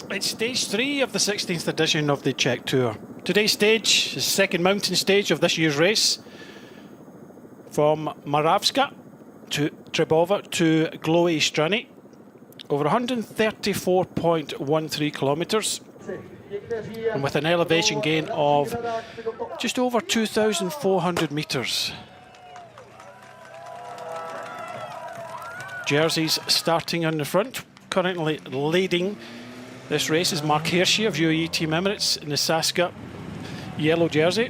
It's stage 3 of the 16th edition of the Czech Tour. Today's stage is the second mountain stage of this year's race. From Moravská to Třebová to Dlouhé, Stráně, over 134.13 kilometres, and with an elevation gain of just over 2,400 metres. Jerseys starting on the front. Currently leading this race is Mark Hirschi of UAE Team Emirates in the Saska yellow jersey.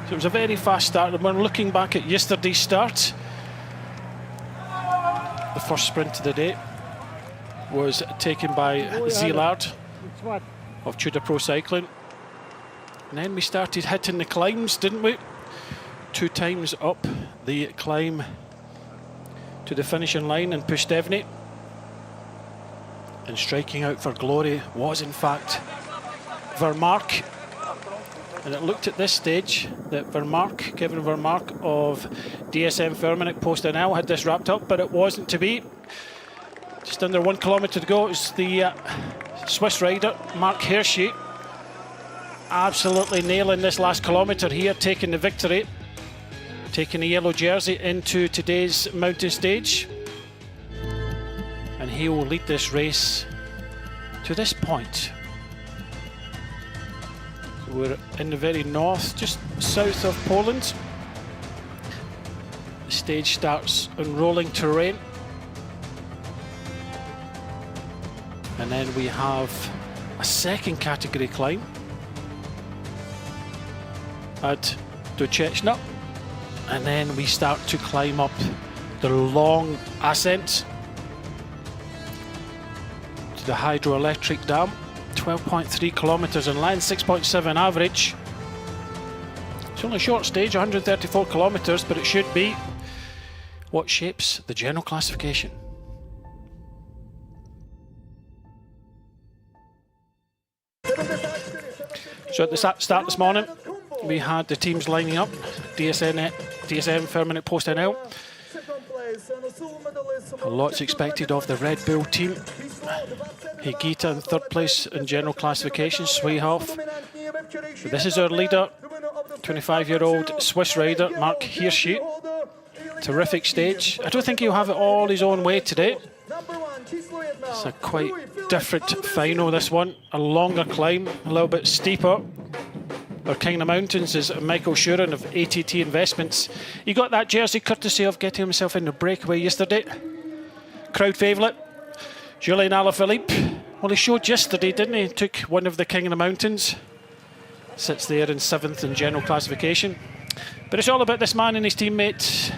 So it was a very fast start, and we're looking back at yesterday's start. The first sprint of the day was taken by Zilard of Tudor Pro Cycling. And then we started hitting the climbs, didn't we? 2 times up the climb to the finishing line in Pushstevny. And striking out for glory was in fact Vermark. And it looked at this stage that Vermark, Kevin Vermark of DSM Firmenich PostNL had this wrapped up, but it wasn't to be. Just under 1 kilometre to go. It was the Swiss rider Mark Hirschi absolutely nailing this last kilometre here, taking the victory, taking the yellow jersey into today's mountain stage. And he will lead this race to this point. So we're in the very north, just south of Poland. The stage starts on rolling terrain. And then we have a second category climb at Duchechna. And then we start to climb up the long ascent to the hydroelectric dam. 12.3 kilometres in length, 6.7 average. It's only a short stage, 134 kilometres, but it should be what shapes the general classification. So at the start this morning, we had the teams lining up. DSM Firmenich PostNL. A lot's expected of the Red Bull team. Higita in third place in general classification, Sweihoff. This is our leader, 25-year-old Swiss rider Mark Hirschi. Terrific stage. I don't think he'll have it all his own way today. It's a quite different final, this one. A longer climb, a little bit steeper. Our king of the mountains is Michael Schuren of ATT Investments. He got that jersey courtesy of getting himself in the breakaway yesterday. Crowd favourite, Julien Alaphilippe. Well, he showed yesterday, didn't he? Took one of the king of the mountains. Sits there in 7th in general classification. But it's all about this man and his teammate,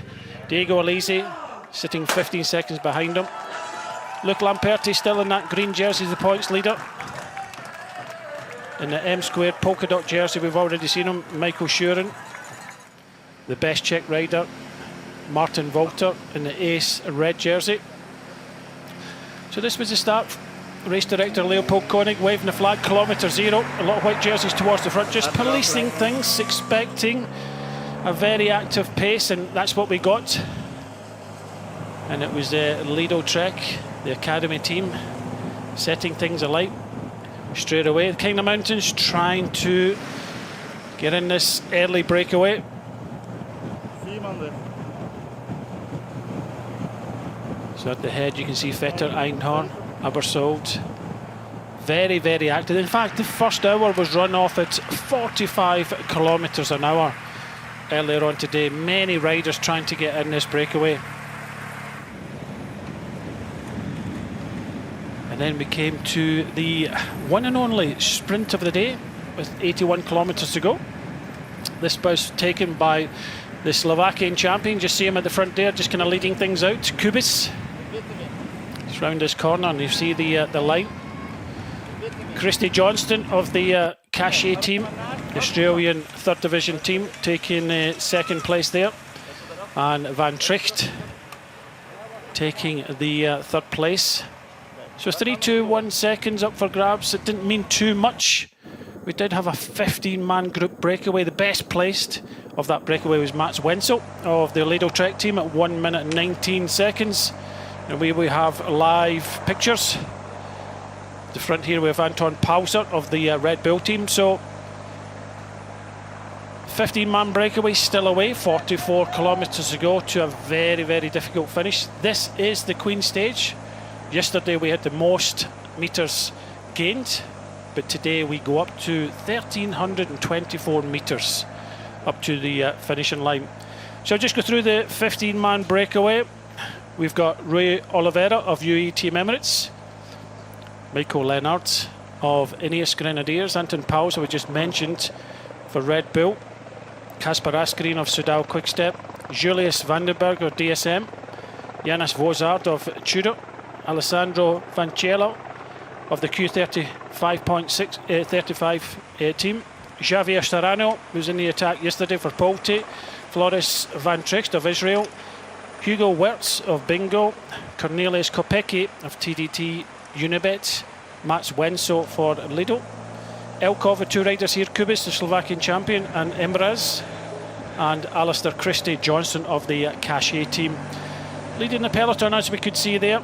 Diego Alesi, sitting 15 seconds behind him. Luc Lamperti still in that green jersey, the points leader. In the M-squared polka dot jersey, we've already seen him, Michael Schuren. The best Czech rider, Martin Volter, in the ace red jersey. So this was the start. Race director Leopold Koenig waving the flag, kilometre 0. A lot of white jerseys towards the front, just policing things, expecting a very active pace, and that's what we got. And it was Lido Trek, the academy team, setting things alight straight away. The King of the Mountains trying to get in this early breakaway. So at the head you can see Vetter, Einhorn, Abersold. Very, very active. In fact, the first hour was run off at 45 kilometres an hour earlier on today. Many riders trying to get in this breakaway. And then we came to the one and only sprint of the day with 81 kilometres to go. This was taken by the Slovakian champion. Just see him at the front there, just kind of leading things out. Kubis. It's round this corner and you see the line. Christy Johnston of the Cachet team, Australian third division team, taking second place there. And Van Tricht taking the third place. So 3, 2, 1 seconds up for grabs. It didn't mean too much. We did have a 15-man group breakaway. The best placed of that breakaway was Mats Wenzel of the Lido Trek team at 1 minute and 19 seconds. And we have live pictures The front here we have Anton Pauser of the Red Bull team. So 15-man breakaway still away, 44 kilometres to go to a very, very difficult finish. This is the Queen stage. Yesterday we had the most metres gained, but today we go up to 1,324 metres up to the finishing line. So I'll just go through the 15-man breakaway. We've got Rui Oliveira of UAE Team Emirates, Michael Leonard of Ineos Grenadiers, Anton Pauser we just mentioned for Red Bull, Kasper Asgreen of Soudal Quickstep, Julius Vandenberg of DSM, Janis Vozard of Tudor, Alessandro Vancello of the Q35 team, Javier Serrano, who's in the attack yesterday for Polte, Floris Van Trixt of Israel, Hugo Wirtz of Bingo, Cornelius Kopecky of TDT Unibet, Mats Wenso for Lido, Elkov, the two riders here, Kubis, the Slovakian champion, and Imraz, and Alistair Christie-Johnson of the Cachet team. Leading the peloton, as we could see there,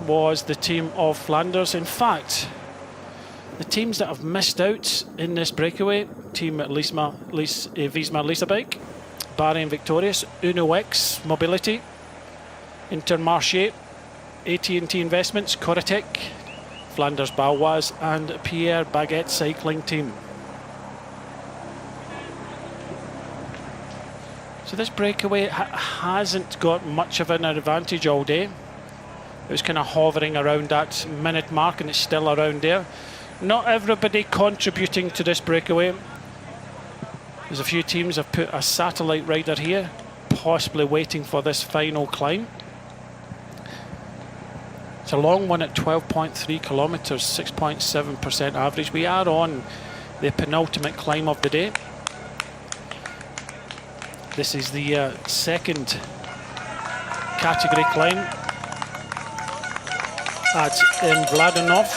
was the team of Flanders. In fact, the teams that have missed out in this breakaway, team Visma Leasebike, Bahrain Victorious, Uno X Mobility, Intermarché, AT&T Investments, Corotec, Flanders Baloise, and Pierre Baguette Cycling Team. So this breakaway hasn't got much of an advantage all day. It was kind of hovering around that minute mark, and it's still around there. Not everybody contributing to this breakaway. There's a few teams have put a satellite rider here, possibly waiting for this final climb. It's a long one at 12.3 kilometres, 6.7% average. We are on the penultimate climb of the day. This is the second category climb at Mladenov.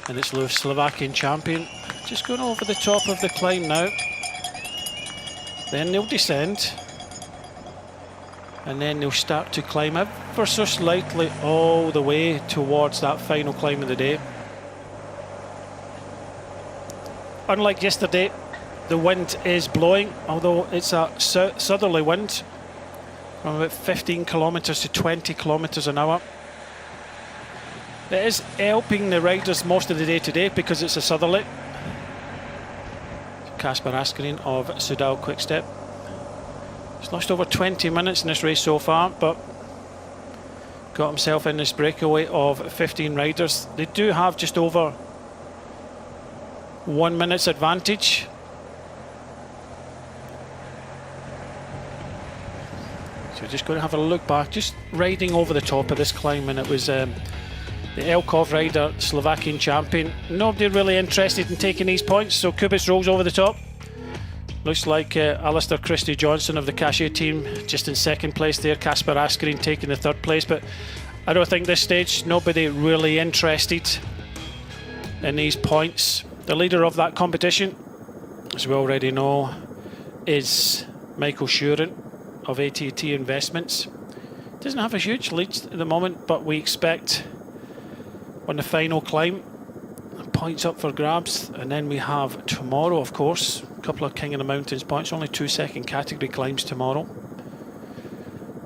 And it's the Slovakian champion. Just going over the top of the climb now. Then they'll descend. And then they'll start to climb ever so slightly all the way towards that final climb of the day. Unlike yesterday, the wind is blowing, although it's a southerly wind from about 15 kilometres to 20 kilometres an hour. It is helping the riders most of the day today because it's a southerly. Kasper Asgreen of Soudal Quickstep. He's lost over 20 minutes in this race so far, but got himself in this breakaway of 15 riders. They do have just over 1 minute's advantage. So just going to have a look back, just riding over the top of this climb, and it was the Elkov rider, Slovakian champion. Nobody really interested in taking these points, so Kubis rolls over the top. Looks like Alistair Christie-Johnson of the Cachet team just in second place there. Kasper Asgreen taking the third place, but I don't think this stage nobody really interested in these points. The leader of that competition, as we already know, is Michael Schuren of AT&T Investments. Doesn't have a huge lead at the moment, but we expect on the final climb points up for grabs. And then we have tomorrow, of course, a couple of King of the Mountains points, only 2 second category climbs tomorrow.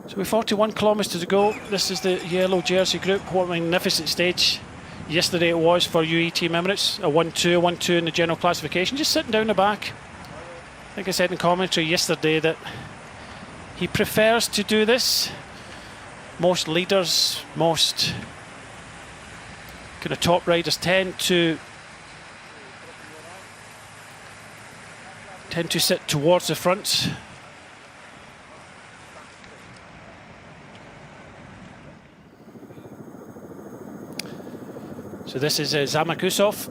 So with 41 kilometres to go, this is the yellow jersey group. What a magnificent stage yesterday it was for UAE Team Emirates. A 1-2 in the general classification, just sitting down the back. I think I said in commentary yesterday that he prefers to do this. Most leaders, most kind of top riders tend to sit towards the front. So this is Zamakusov.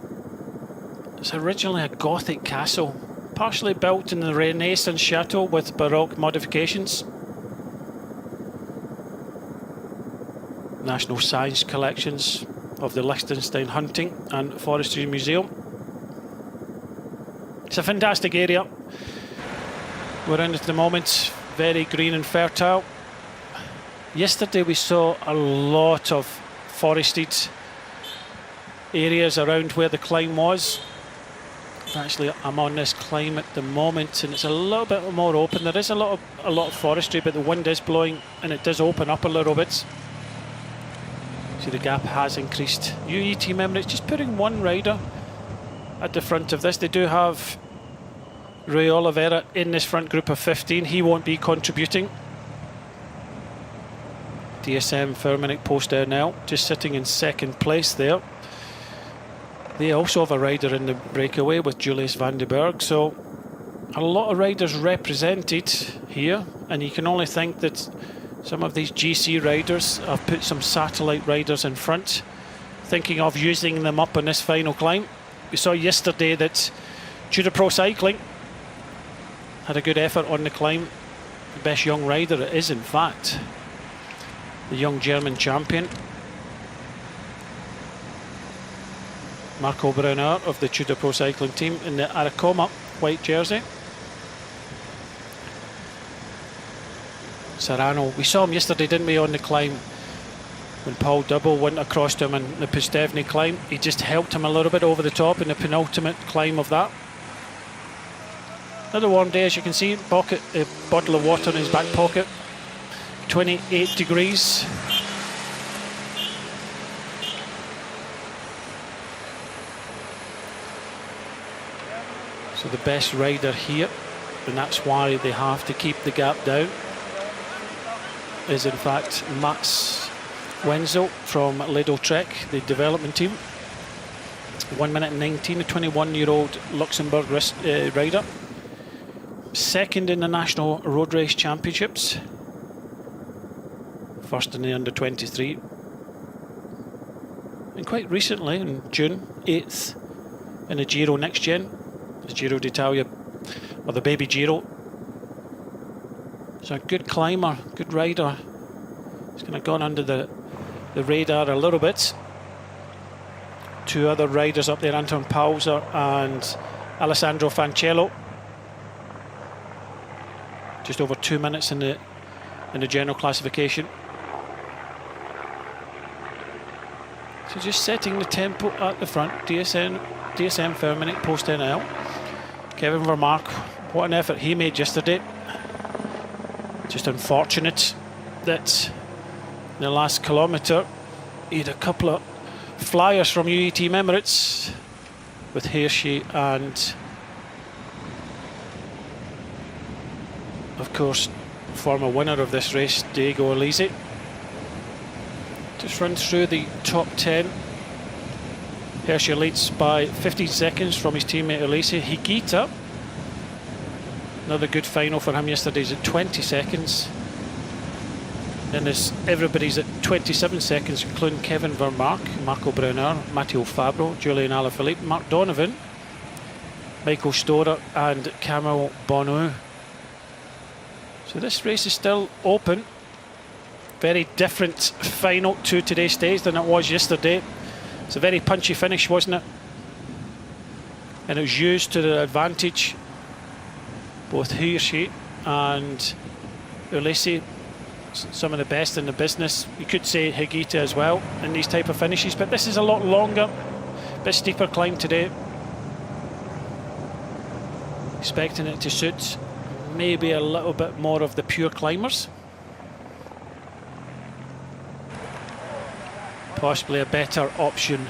It's originally a Gothic castle, partially built in the Renaissance chateau with Baroque modifications. National Science Collections of the Liechtenstein Hunting and Forestry Museum. It's a fantastic area we're in at the moment, very green and fertile. Yesterday we saw a lot of forested areas around where the climb was. Actually, I'm on this climb at the moment, and it's a little bit more open. There is a lot of forestry, but the wind is blowing, and it does open up a little bit. See, the gap has increased. UE team Emirates just putting one rider at the front of this. They do have Ray Oliveira in this front group of 15. He won't be contributing. DSM Firmenich Post-Ernel just sitting in second place there. They also have a rider in the breakaway with Julius van den Berg, so a lot of riders represented here, and you can only think that some of these GC riders have put some satellite riders in front, thinking of using them up on this final climb. We saw yesterday that Tudor Pro Cycling had a good effort on the climb. The best young rider is, in fact, the young German champion, Marco Brunner of the Tudor Pro Cycling team in the Aracoma white jersey. Serrano, we saw him yesterday, didn't we, on the climb when Paul Double went across to him in the Pustevny climb. He just helped him a little bit over the top in the penultimate climb of that. Another warm day, as you can see, pocket, a bottle of water in his back pocket. 28 degrees. So the best rider here, and that's why they have to keep the gap down, is in fact Mats Wenzel from Ledo Trek, the development team. 1 minute 19, a 21-year-old Luxembourg rider. Second in the National Road Race Championships. First in the under-23. And quite recently, in June, 8th in the Giro Next Gen. The Giro d'Italia, or the baby Giro. So a good climber, good rider. He's kind of gone under the radar a little bit. Two other riders up there, Anton Pauser and Alessandro Fancello. Just over 2 minutes in the general classification. So just setting the tempo at the front. DSM Firmenich Post-Ernel. Kevin Vermaak, what an effort he made yesterday. Just unfortunate that in the last kilometre he had a couple of flyers from UE Team Emirates with Hirschi and, of course, former winner of this race, Diego Elise. Just run through the top 10. Hirschi leads by 15 seconds from his teammate Elise. Higuita, another good final for him yesterday, is at 20 seconds. Then everybody's at 27 seconds, including Kevin Vermaak, Marco Brunner, Matteo Fabro, Julian Alaphilippe, Mark Donovan, Michael Storer and Camille Bonneau. So this race is still open. Very different final to today's stage than it was yesterday. It's a very punchy finish, wasn't it? And it was used to the advantage. Both Hirschi and Ulisse, some of the best in the business. You could say Higuita as well in these type of finishes, but this is a lot longer, bit steeper climb today. Expecting it to suit maybe a little bit more of the pure climbers. Possibly a better option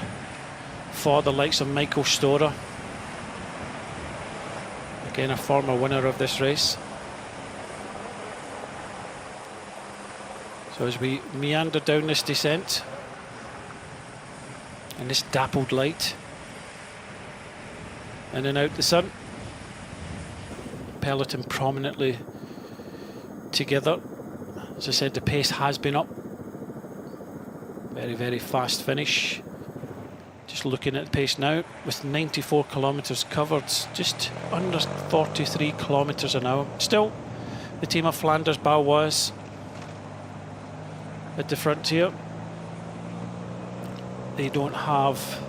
for the likes of Michael Storer. Again, a former winner of this race. So as we meander down this descent in this dappled light, in and out the sun, peloton prominently together. As I said, the pace has been up. Very, very fast finish. Just looking at the pace now, with 94 kilometres covered, just under 43 kilometres an hour. Still, the team of Flanders Baloise at the front here. They don't have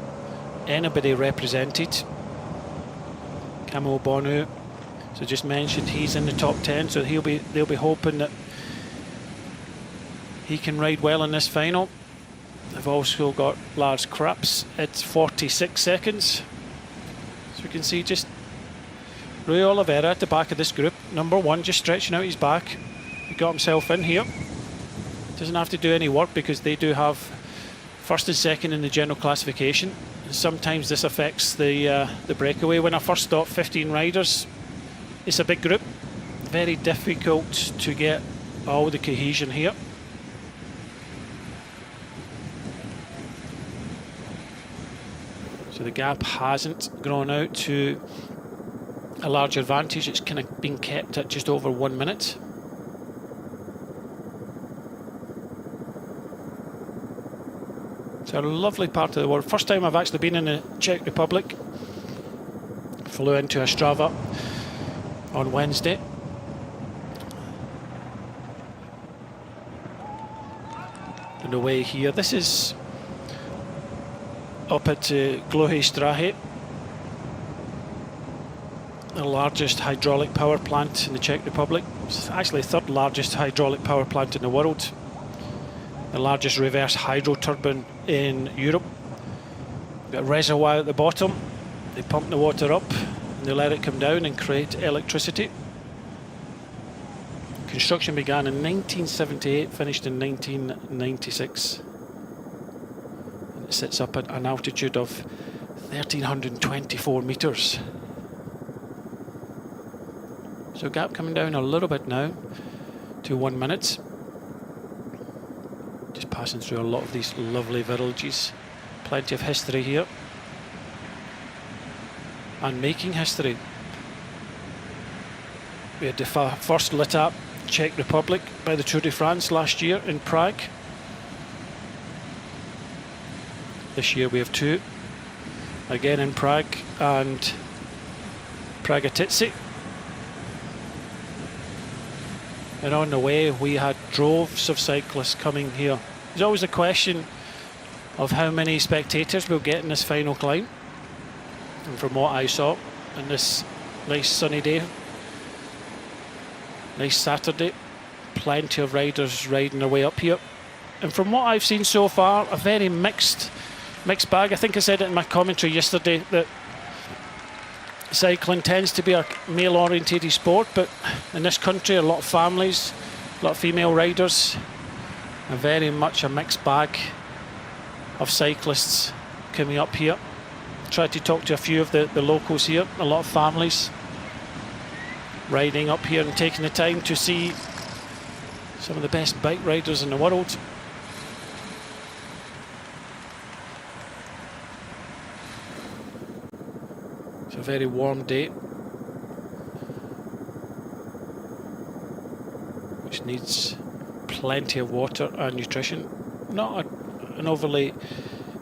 anybody represented. Camille Bonneau, so just mentioned, he's in the top 10, so they'll be hoping that he can ride well in this final. They've also got Lars Krapps at 46 seconds. So we can see just Rui Oliveira at the back of this group. Number 1, just stretching out his back. He got himself in here. Doesn't have to do any work because they do have first and second in the general classification. Sometimes this affects the breakaway. When I first thought 15 riders, it's a big group. Very difficult to get all the cohesion here. So the gap hasn't grown out to a large advantage. It's kind of been kept at just over 1 minute. It's a lovely part of the world. First time I've actually been in the Czech Republic. Flew into Ostrava on Wednesday. And away here. This is up at Dlouhé, Stráně, the largest hydraulic power plant in the Czech Republic. It's actually the 3rd largest hydraulic power plant in the world. The largest reverse hydro turbine in Europe. Got a reservoir at the bottom. They pump the water up and they let it come down and create electricity. Construction began in 1978, finished in 1996. And it sits up at an altitude of 1,324 metres. So gap coming down a little bit now to 1 minute. Just passing through a lot of these lovely villages. Plenty of history here. And making history. We had the first lit up Czech Republic by the Tour de France last year in Prague. This year we have 2. Again in Prague and Pragatitsi. And on the way we had droves of cyclists coming here. There's always a question of how many spectators we'll get in this final climb. And from what I saw on this nice sunny day, nice Saturday, plenty of riders riding their way up here. And from what I've seen so far, a very mixed bag. I think I said it in my commentary yesterday that cycling tends to be a male-oriented sport, but in this country a lot of families, a lot of female riders, and very much a mixed bag of cyclists coming up here. Tried to talk to a few of the locals here, a lot of families riding up here and taking the time to see some of the best bike riders in the world. It's a very warm day, which needs plenty of water and nutrition. Not an overly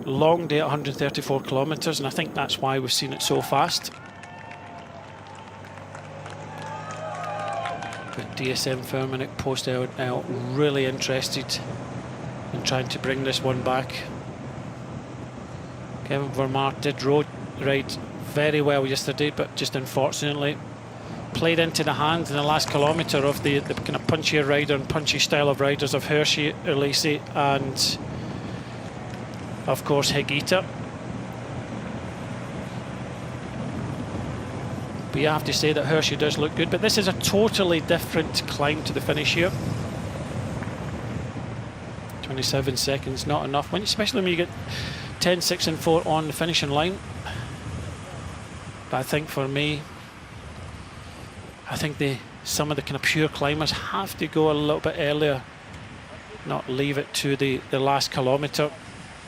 long day at 134 kilometres, and I think that's why we've seen it so fast. But DSM Firmenich post out really interested in trying to bring this one back. Kevin Vermaat did ride very well yesterday, but just unfortunately played into the hands in the last kilometre of the kind of punchier rider and punchy style of riders of Hershey, Ulisi and of course Higuita. But you have to say that Hershey does look good, but this is a totally different climb to the finish here. 27 seconds, not enough, especially when you get 10, 6 and 4 on the finishing line. But I think for me, I think some of the kind of pure climbers have to go a little bit earlier, not leave it to the last kilometre,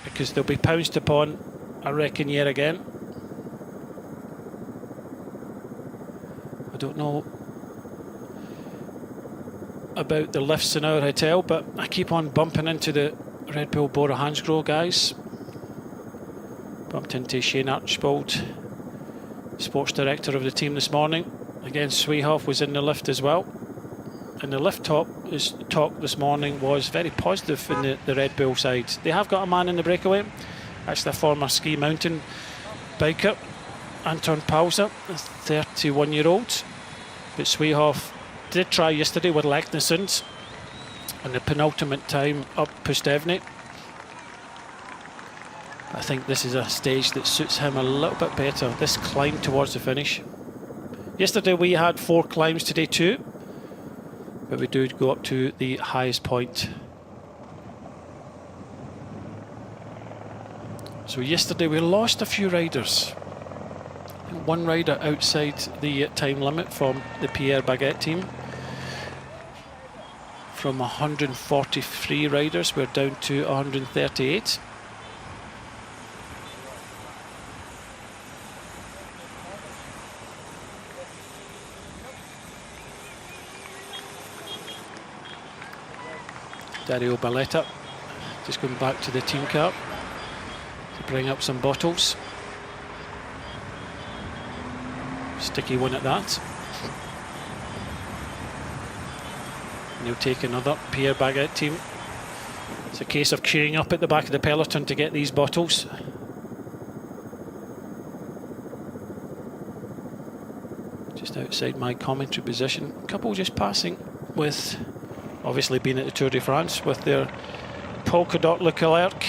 because they'll be pounced upon, I reckon, yet again. I don't know about the lifts in our hotel, but I keep on bumping into the Red Bull Bora Hansgrohe guys. Bumped into Shane Archibald, sports director of the team, this morning. Again, Swehoff was in the lift as well. And the lift talk this morning was very positive in the Red Bull side. They have got a man in the breakaway, actually a former ski mountain biker, Anton Pauser, a 31-year-old. But Swehoff did try yesterday with Leknesund and the penultimate time up Pustevny. I think this is a stage that suits him a little bit better, this climb towards the finish. Yesterday we had 4 climbs, today 2, but we do go up to the highest point. So yesterday we lost a few riders. One rider outside the time limit from the Pierre Baguette team. From 143 riders, we're down to 138. Dario Balletta just going back to the team car to bring up some bottles. Sticky one at that. And he'll take another Pierre Baguette team. It's a case of queuing up at the back of the peloton to get these bottles. Just outside my commentary position. A couple just passing with, obviously been at the Tour de France, with their polka dot Leclerc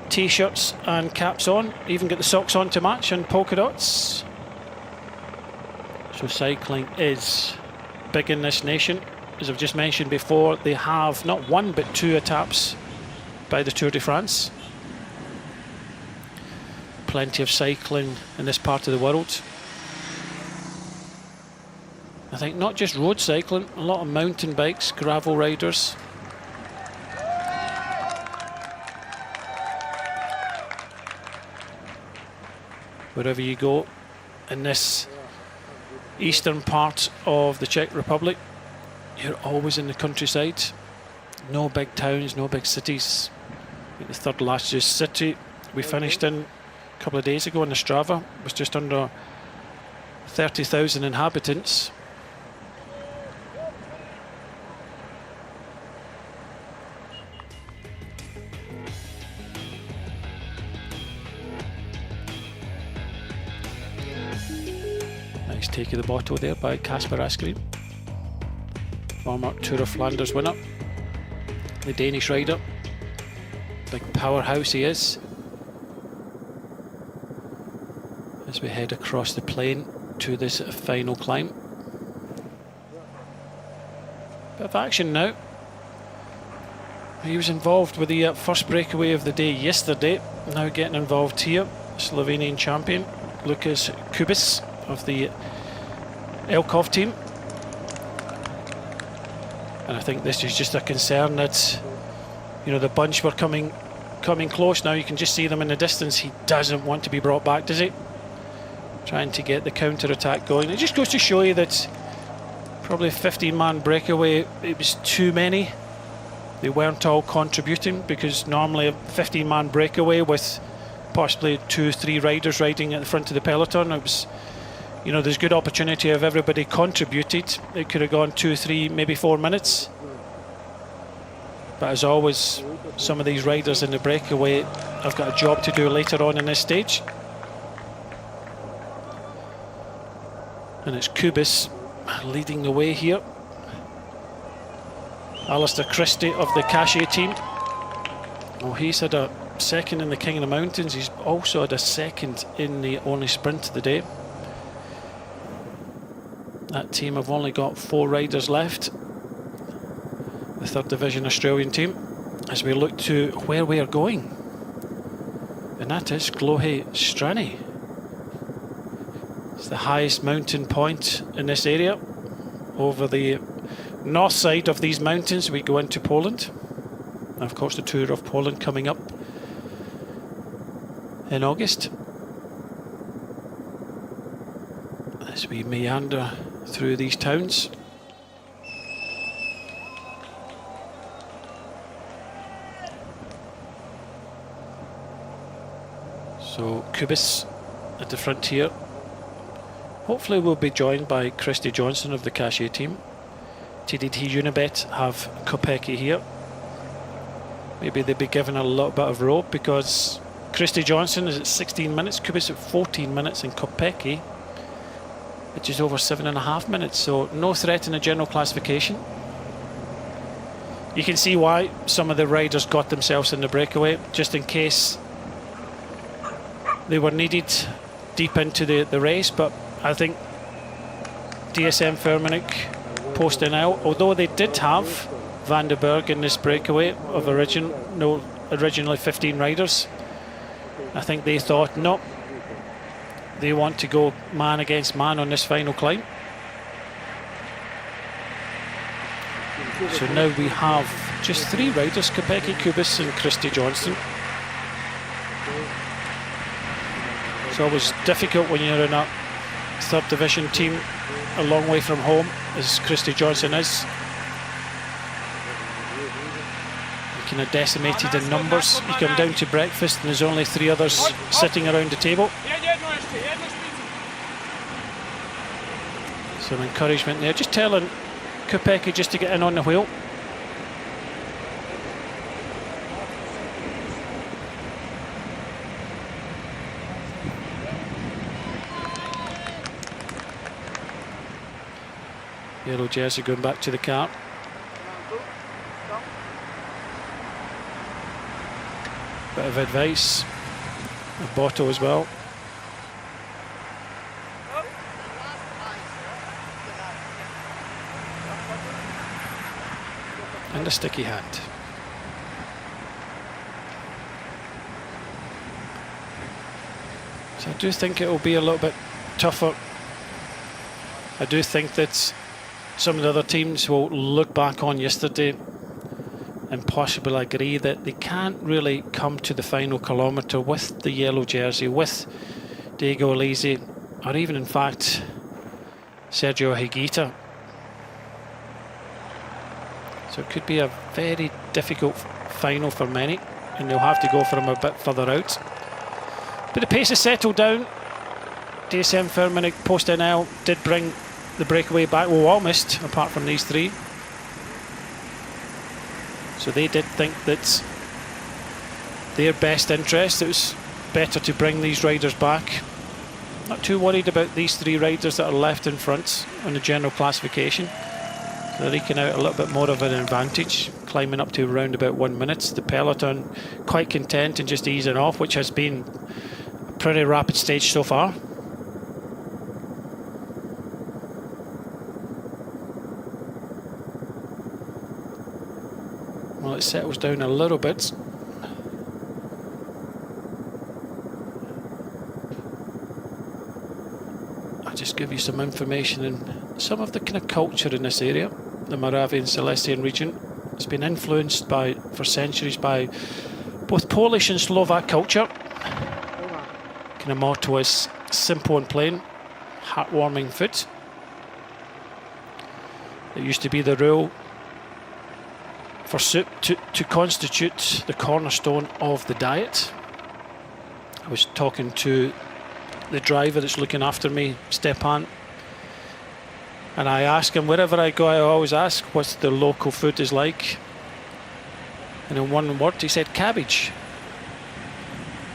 t-shirts and caps on. Even get the socks on to match and polka dots. So cycling is big in this nation. As I've just mentioned before, they have not 1 but 2 etappes by the Tour de France. Plenty of cycling in this part of the world. I think not just road cycling, a lot of mountain bikes, gravel riders. Wherever you go in this eastern part of the Czech Republic, you're always in the countryside. No big towns, no big cities. I think the third largest city we finished in a couple of days ago on the Strava was just under 30,000 inhabitants. Nice take of the bottle there by Kasper Asgreen, former Tour of Flanders winner, the Danish rider. Big powerhouse he is. As we head across the plain to this final climb. Bit of action now. He was involved with the first breakaway of the day yesterday. Now getting involved here. Slovenian champion Lukas Kubis of the Elkov team. And I think this is just a concern that, you know, the bunch were coming close now. You can just see them in the distance. He doesn't want to be brought back, does he? Trying to get the counter-attack going. It just goes to show you that probably a 15-man breakaway, it was too many. They weren't all contributing, because normally a 15-man breakaway with possibly 2-3 riders riding at the front of the peloton, it was, you know, there's good opportunity if everybody contributed. It could have gone 2, 3, maybe 4 minutes. But as always, some of these riders in the breakaway have got a job to do later on in this stage. And it's Kubis leading the way here. Alistair Christie of the Cachet team. Oh, he's had a second in the King of the Mountains. He's also had a second in the only sprint of the day. That team have only got 4 riders left. The 3rd Division Australian team. As we look to where we are going. And that is Dlouhé Stráně. It's the highest mountain point in this area. Over the north side of these mountains we go into Poland. And of course the Tour of Poland coming up in August. As we meander through these towns. So Kubis at the front here. Hopefully we'll be joined by Christy Johnson of the Cachet team. TDT Unibet have Kopecky here. Maybe they'll be given a little bit of rope, because Christy Johnson is at 16 minutes, Kubis at 14 minutes, and Kopecky which is over 7.5 minutes. So no threat in the general classification. You can see why some of the riders got themselves in the breakaway, just in case they were needed deep into the race. But I think DSM Firmenich posting out, although they did have Van der Berg in this breakaway of originally 15 riders, I think they thought, no, they want to go man against man on this final climb. So now we have just 3 riders, Kopecky, Kubis and Christy Johnston. It's always difficult when you're in a third division team a long way from home, as Christy Johnston is. Kind of decimated in numbers. You come down to breakfast and there's only 3 others sitting around the table. Some encouragement there. Just telling Kopecky just to get in on the wheel. Yellow jersey going back to the car. Bit of advice. A bottle as well. And a sticky hand. So I do think it will be a little bit tougher. I do think that some of the other teams will look back on yesterday and possibly agree that they can't really come to the final kilometre with the yellow jersey, with Diego Alesi, or even in fact Sergio Higuita. So it could be a very difficult final for many, and they'll have to go for him a bit further out. But the pace has settled down. DSM Firmenich post-NL did bring the breakaway back, well, almost, apart from these 3. So they did think that their best interest, it was better to bring these riders back. Not too worried about these 3 riders that are left in front on the general classification. So they're eking out a little bit more of an advantage, climbing up to around about 1 minute. The peloton quite content and just easing off, which has been a pretty rapid stage so far. Well, it settles down a little bit. I'll just give you some information on some of the kind of culture in this area. The Moravian Silesian region. It's been influenced for centuries by both Polish and Slovak culture. Kind of motto is simple and plain, heartwarming food. It used to be the rule for soup to constitute the cornerstone of the diet. I was talking to the driver that's looking after me, Stepan, and I ask him, wherever I go, I always ask what the local food is like. And in one word, he said cabbage.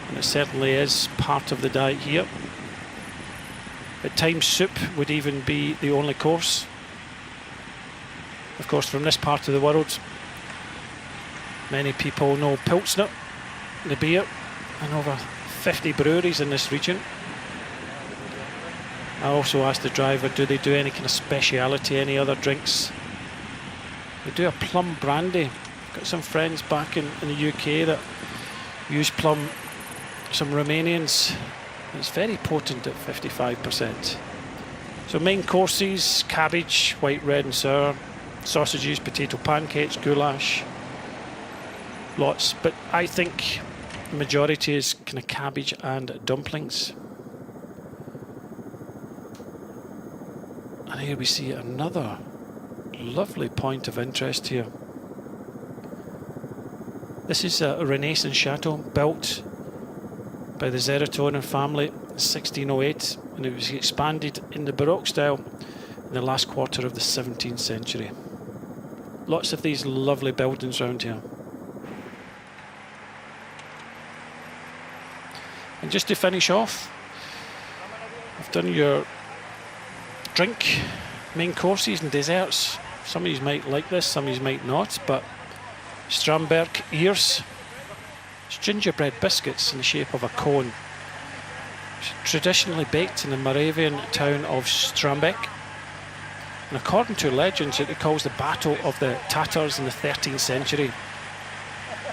And it certainly is part of the diet here. At times, soup would even be the only course. Of course, from this part of the world, many people know Pilsner, the beer, and over 50 breweries in this region. I also asked the driver, do they do any kind of speciality, any other drinks? They do a plum brandy. Got some friends back in the UK that use plum, some Romanians. It's very potent at 55%. So main courses, cabbage, white, red and sour, sausages, potato pancakes, goulash, lots. But I think the majority is kind of cabbage and dumplings. And here we see another lovely point of interest here. This is a Renaissance chateau built by the Zeratonin family in 1608, and it was expanded in the Baroque style in the last quarter of the 17th century. Lots of these lovely buildings around here. And just to finish off, I've done your drink, main courses and desserts. Some of you might like this, some of you might not, but Strandberg ears. It's gingerbread biscuits in the shape of a cone. It's traditionally baked in the Moravian town of Strandberg. And according to legends, it recalls the Battle of the Tatars in the 13th century,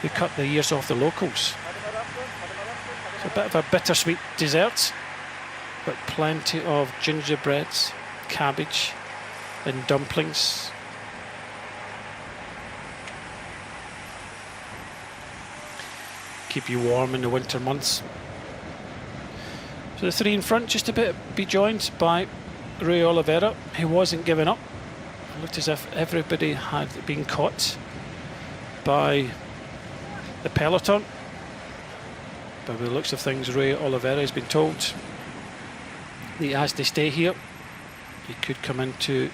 who cut the ears off the locals. It's a bit of a bittersweet dessert, but plenty of gingerbreads, cabbage and dumplings. Keep you warm in the winter months. So the three in front just a bit be joined by Rui Oliveira, who wasn't giving up. It looked as if everybody had been caught by the peloton. But by the looks of things, Rui Oliveira has been told that as they stay here, he could come into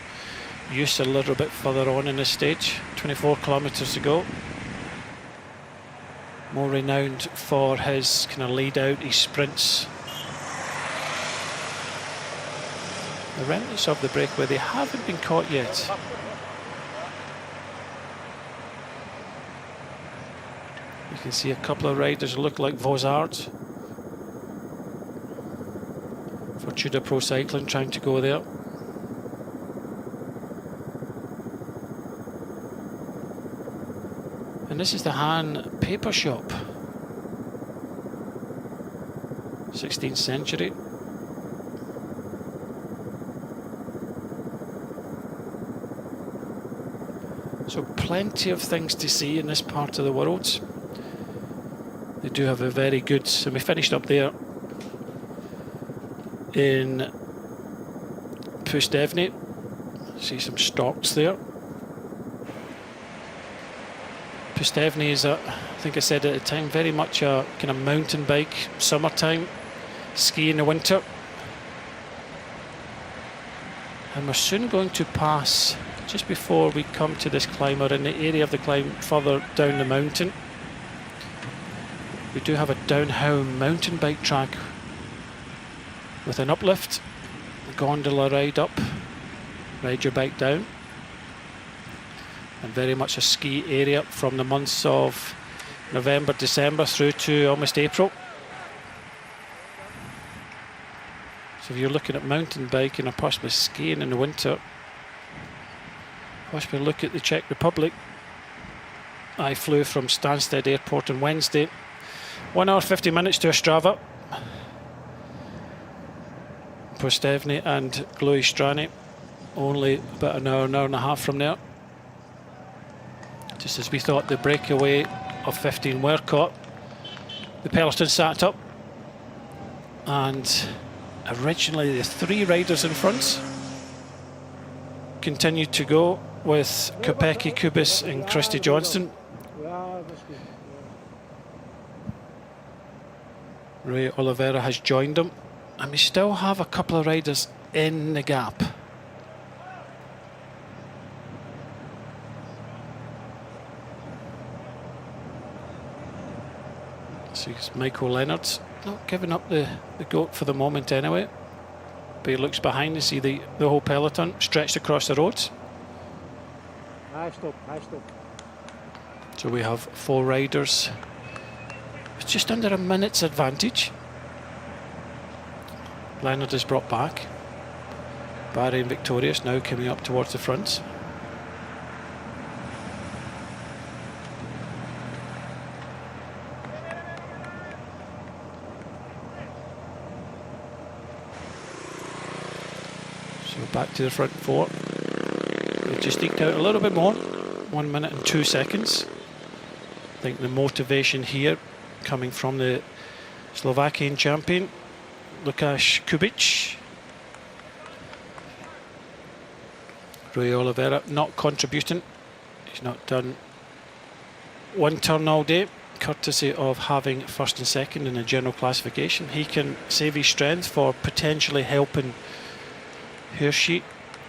use a little bit further on in this stage. 24 kilometres to go. More renowned for his kind of laid out, his sprints. The remnants of the breakaway, they haven't been caught yet. You can see a couple of riders who look like Vosard. Fortuna Pro Cycling trying to go there. And this is the Han paper shop. 16th century. So plenty of things to see in this part of the world. They do have a very good, so we finished up there in Pustevny. See some stocks there. Pustevny is, I think I said at the time, very much a kind of mountain bike, summertime, ski in the winter. And we're soon going to pass, just before we come to this climb, or in the area of the climb further down the mountain, we do have a downhill mountain bike track with an uplift, a gondola ride up, ride your bike down, and very much a ski area from the months of November, December through to almost April. So if you're looking at mountain biking or possibly skiing in the winter, possibly look at the Czech Republic. I flew from Stansted Airport on Wednesday. 1 hour 50 minutes to Ostrava. Pustevny and Stráně, only about an hour and a half from there. Just as we thought the breakaway of 15 were caught, the peloton sat up, and originally the three riders in front continued to go with Kopecky, Kubis and Christy Johnston. Rui Oliveira has joined them, and we still have a couple of riders in the gap. So it's Michael Leonard's not giving up the goat for the moment anyway, but he looks behind to see the whole peloton stretched across the roads. High stop. So we have four riders. It's just under a minute's advantage. Leonard is brought back. Barry and Victorious now coming up towards the front. So back to the front four. They just eked out a little bit more. 1 minute and 2 seconds. I think the motivation here coming from the Slovakian champion, Lukáš Kubic. Rui Oliveira not contributing. He's not done one turn all day, courtesy of having first and second in the general classification. He can save his strength for potentially helping Hirschi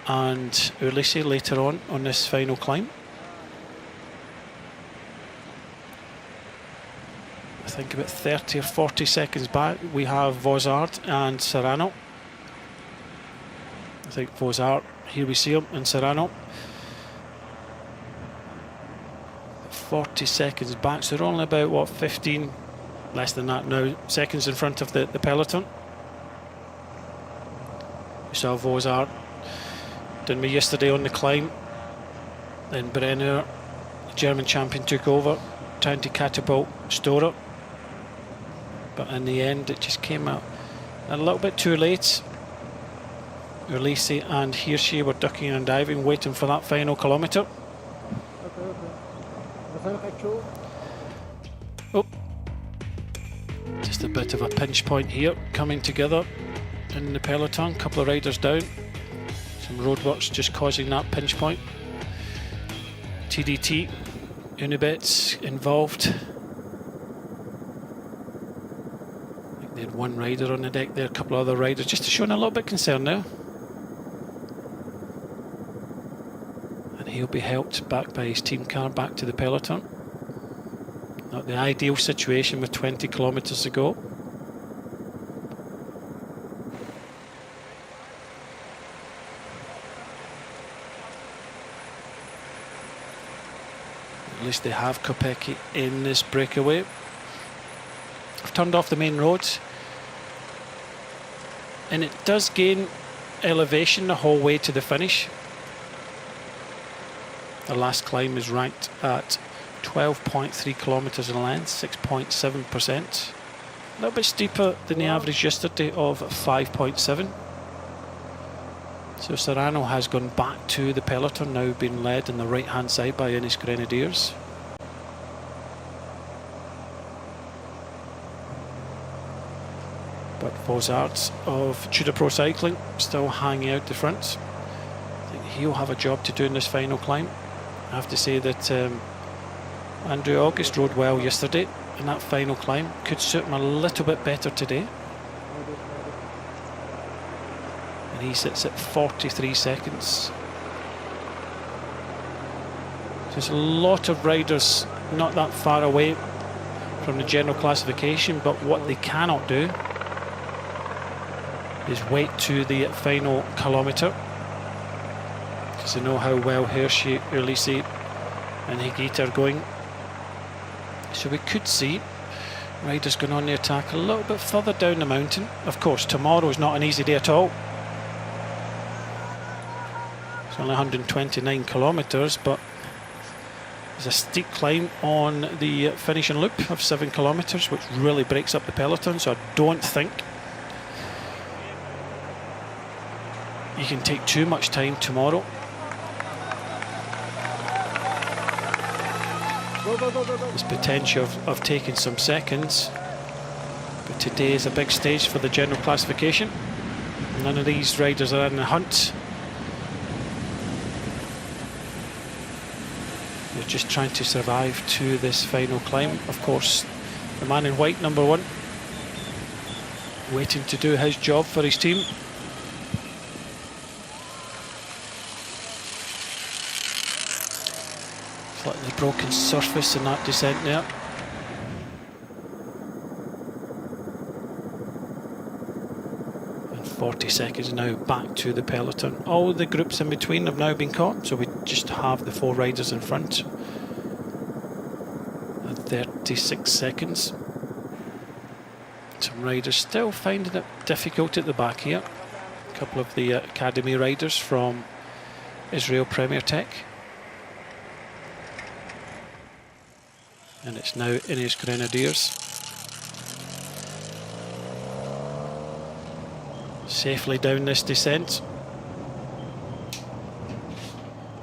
and Ulisse later on this final climb. I think about 30 or 40 seconds back we have Vosard and Serrano. I think Vosard, here we see him, and Serrano 40 seconds back, so they're only about, what, 15, less than that now, seconds in front of the peloton. We saw Vosart done me yesterday on the climb. Then Brenner, the German champion, took over, trying to catapult Storer. But in the end, it just came out a little bit too late. Ulisse and Hirschi were ducking and diving, waiting for that final kilometre. Oh, just a bit of a pinch point here, coming together in the peloton. Couple of riders down. Some roadworks just causing that pinch point. TDT, Unibet's involved. I think they had one rider on the deck there, a couple of other riders just showing a little bit concerned now. And he'll be helped back by his team car back to the peloton. Not the ideal situation with 20 kilometres to go. At least they have Kopecky in this breakaway. I've turned off the main roads, and it does gain elevation the whole way to the finish. The last climb is ranked at 12.3 kilometres in length, 6.7%. A little bit steeper than the average yesterday of 5.7. So Serrano has gone back to the peloton, now being led on the right hand side by Ineos Grenadiers. But Vosart of Tudor Pro Cycling still hanging out the front. I think he'll have a job to do in this final climb. I have to say that Andrew August rode well yesterday, and that final climb could suit him a little bit better today. And he sits at 43 seconds. There's a lot of riders not that far away from the general classification, but what they cannot do is wait to the final kilometre, because they know how well Hirschi, Ulisse and Higuita are going. So we could see riders going on the attack a little bit further down the mountain. Of course, tomorrow is not an easy day at all. It's only 129 kilometres, but there's a steep climb on the finishing loop of 7 kilometres, which really breaks up the peloton, so I don't think you can take too much time tomorrow. There's potential of taking some seconds, but today is a big stage for the general classification. None of these riders are in the hunt. They're just trying to survive to this final climb. Of course, the man in white, number one, waiting to do his job for his team. Slightly broken surface in that descent there. And 40 seconds now back to the peloton. All the groups in between have now been caught, so we just have the 4 riders in front. And 36 seconds. Some riders still finding it difficult at the back here. A couple of the academy riders from Israel Premier Tech. And it's now Ineos Grenadiers safely down this descent.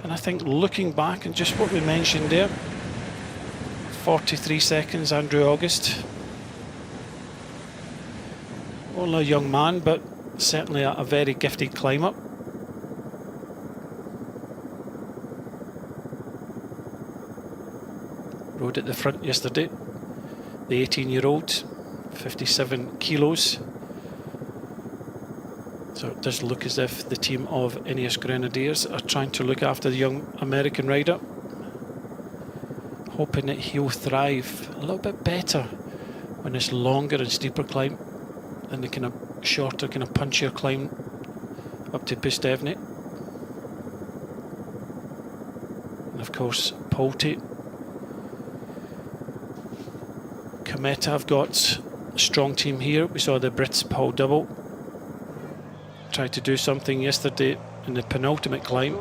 And I think looking back and just what we mentioned there, 43 seconds Andrew August. Only a young man, but certainly a very gifted climber. Rode at the front yesterday, the 18-year-old, 57 kilos. So it does look as if the team of Ineos Grenadiers are trying to look after the young American rider, hoping that he'll thrive a little bit better on this longer and steeper climb than the kind of shorter, kind of punchier climb up to Pistevny. And of course, Polte Meta have got a strong team here. We saw the Brits Paul Double try to do something yesterday in the penultimate climb.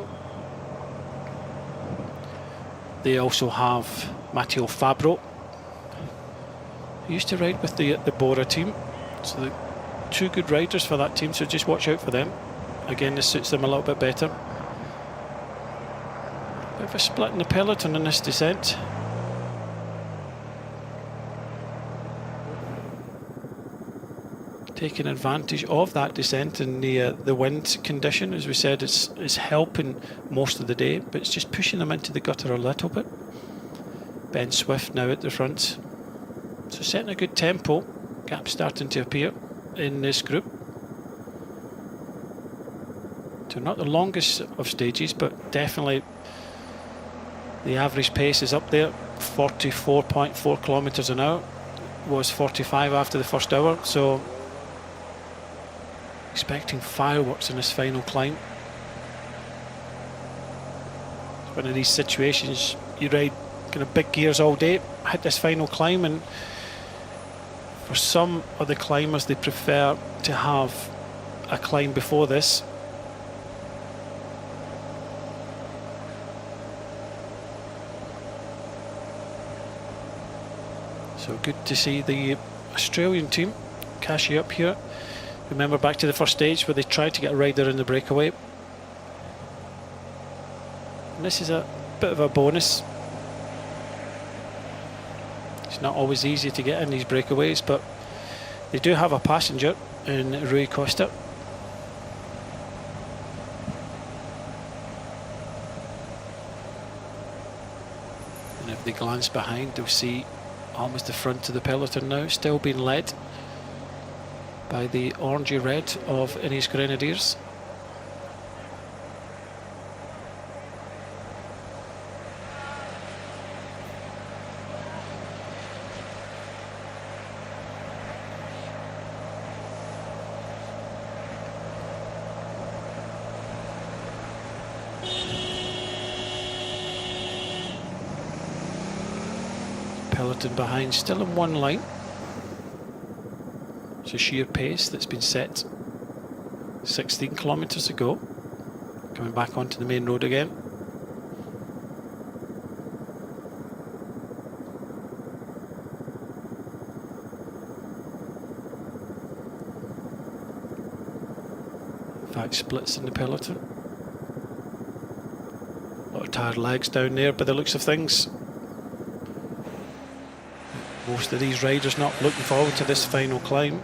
They also have Matteo Fabro, who used to ride with the Bora team. So the two good riders for that team, so just watch out for them. Again, this suits them a little bit better. Bit of a split in the peloton in this descent. Taking advantage of that descent and the wind condition, as we said, is helping most of the day, but it's just pushing them into the gutter a little bit. Ben Swift now at the front, so setting a good tempo. Gap starting to appear in this group. So not the longest of stages, but definitely the average pace is up there. 44.4 kilometers an hour, was 45 after the first hour, so expecting fireworks in this final climb. It's one of these situations, you ride kind of big gears all day, hit this final climb, and for some of the climbers they prefer to have a climb before this. So good to see the Australian team cashing up here. Remember back to the first stage where they tried to get a rider in the breakaway. And this is a bit of a bonus. It's not always easy to get in these breakaways, but they do have a passenger in Rui Costa. And if they glance behind, they'll see almost the front of the peloton now, still being led by the orangey red of Ineos Grenadiers. Peloton behind, still in one line. It's a sheer pace that's been set 16 kilometres ago. Coming back onto the main road again. In fact, splits in the peloton. A lot of tired legs down there by the looks of things. Most of these riders not looking forward to this final climb.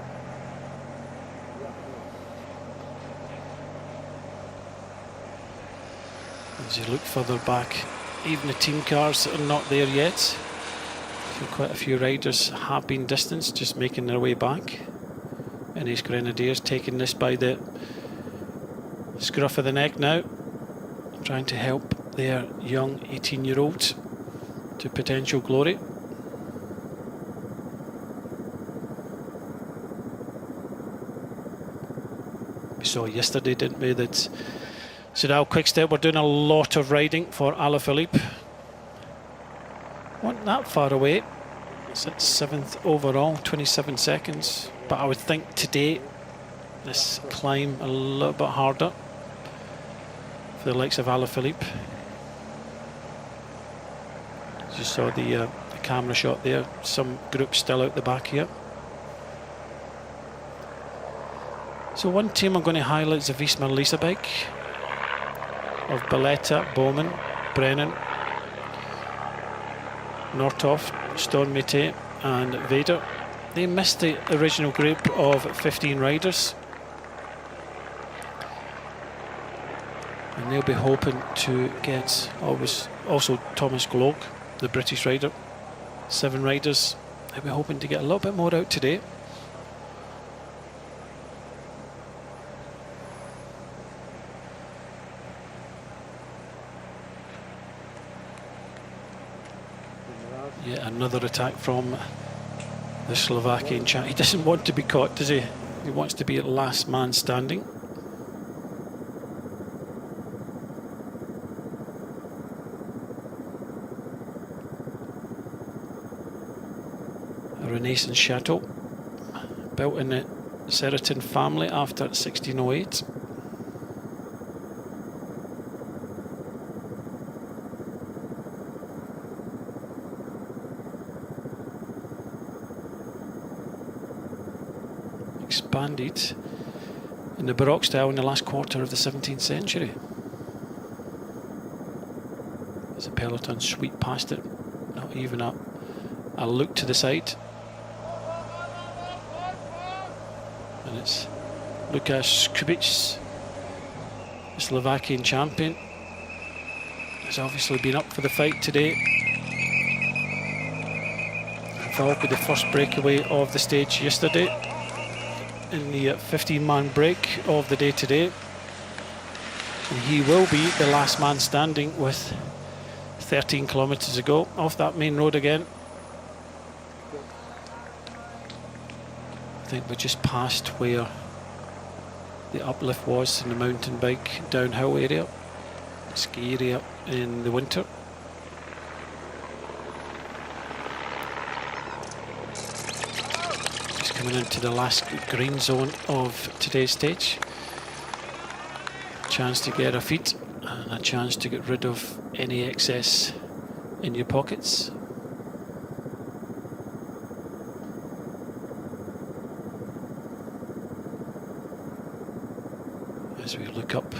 As you look further back, even the team cars are not there yet. So quite a few riders have been distanced, just making their way back. And these Grenadiers taking this by the scruff of the neck now, trying to help their young 18-year-olds to potential glory. We saw yesterday, didn't we, that Soudal Quickstep were doing a lot of riding for Alaphilippe. Wasn't that far away. It's at 7th overall, 27 seconds. But I would think today, this climb a little bit harder for the likes of Alaphilippe. As you saw the camera shot there, some groups still out the back here. So one team I'm going to highlight is the Visma Leasebike of Belletta, Bowman, Brennan, Nortoft, Stormete and Vader. They missed the original group of 15 riders. And they'll be hoping to get also Thomas Gloag, the British rider. 7 riders. They'll be hoping to get a little bit more out today. Yet another attack from the Slovakian chap. He doesn't want to be caught, does he? He wants to be last man standing. Renaissance chateau, built in the Seriton family after 1608. Expanded in the Baroque style in the last quarter of the 17th century. As the peloton sweep past it, not even a look to the side. And it's Lukas Kubic, the Slovakian champion, has obviously been up for the fight today. Involved with the first breakaway of the stage yesterday in the 15-man break of the day today. And he will be the last man standing with 13 kilometres to go off that main road again. I think we're just past where the uplift was in the mountain bike downhill area, ski area in the winter. Just coming into the last green zone of today's stage. Chance to get a feed and a chance to get rid of any excess in your pockets. As we look up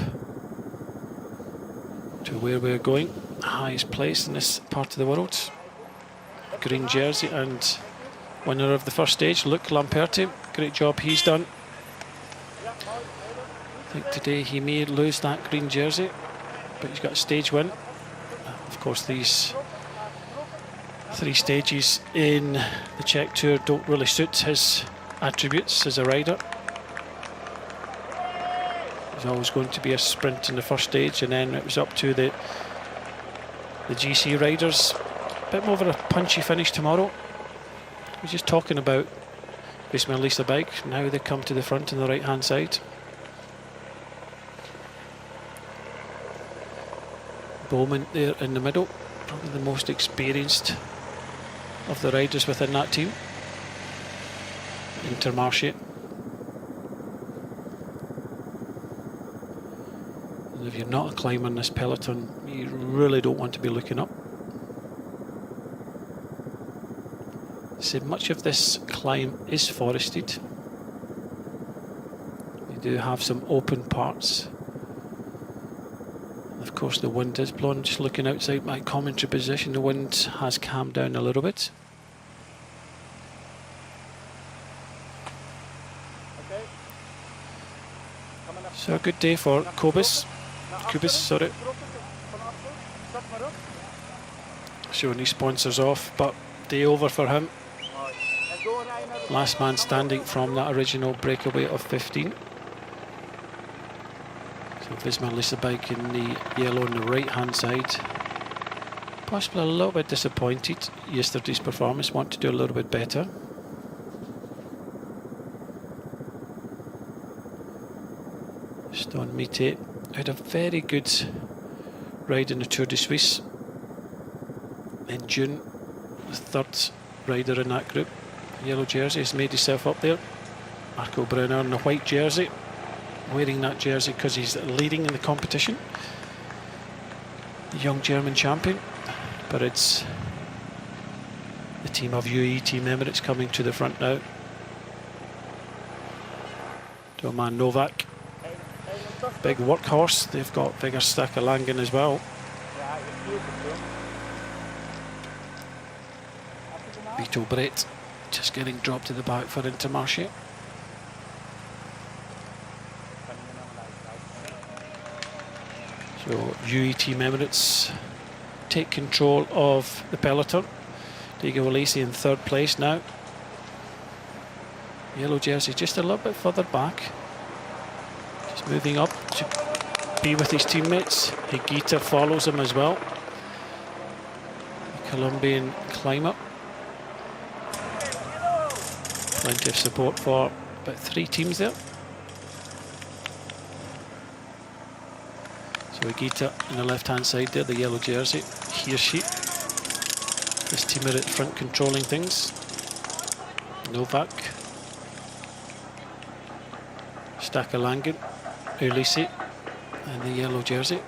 to where we're going, highest place in this part of the world. Green jersey and winner of the first stage, Luc Lamperti. Great job he's done. I think today he may lose that green jersey, but he's got a stage win. Of course, these 3 stages in the Czech Tour don't really suit his attributes as a rider. There's always going to be a sprint in the first stage, and then it was up to the GC riders. A bit more of a punchy finish tomorrow. We're just talking about Visma Lisa bike. Now they come to the front on the right hand side. Bowman there in the middle, probably the most experienced of the riders within that team. Intermarché. And if you're not a climber in this peloton, you really don't want to be looking up. So much of this climb is forested. You do have some open parts. Of course, the wind is blowing. Just looking outside my commentary position, the wind has calmed down a little bit. So a good day for Kubis, sorry. Showing his sponsors off, but day over for him. Last man standing from that original breakaway of 15. So Visma Lisa bike in the yellow on the right hand side. Possibly a little bit disappointed yesterday's performance, want to do a little bit better. Stone Mite had a very good ride in the Tour de Suisse in June. The 3rd rider in that group. Yellow jersey has made himself up there. Marco Brunner in the white jersey, wearing that jersey because he's leading in the competition. The young German champion, but it's the team of UAE Team Emirates coming to the front now. Doman Novak, big workhorse. They've got bigger Staka Langen as well. Vito Brett just getting dropped to the back for Intermarché. So UAE Team Emirates take control of the peloton. Diego Alesi in 3rd place now. Yellow jersey just a little bit further back. Just moving up to be with his teammates. Higuita follows him as well. The Colombian climber. Plenty of support for about 3 teams there. So Higuita on the left hand side there, the yellow jersey. He or she. This team are at front controlling things. Novak, Stakalangan, Ulisi, and the yellow jersey.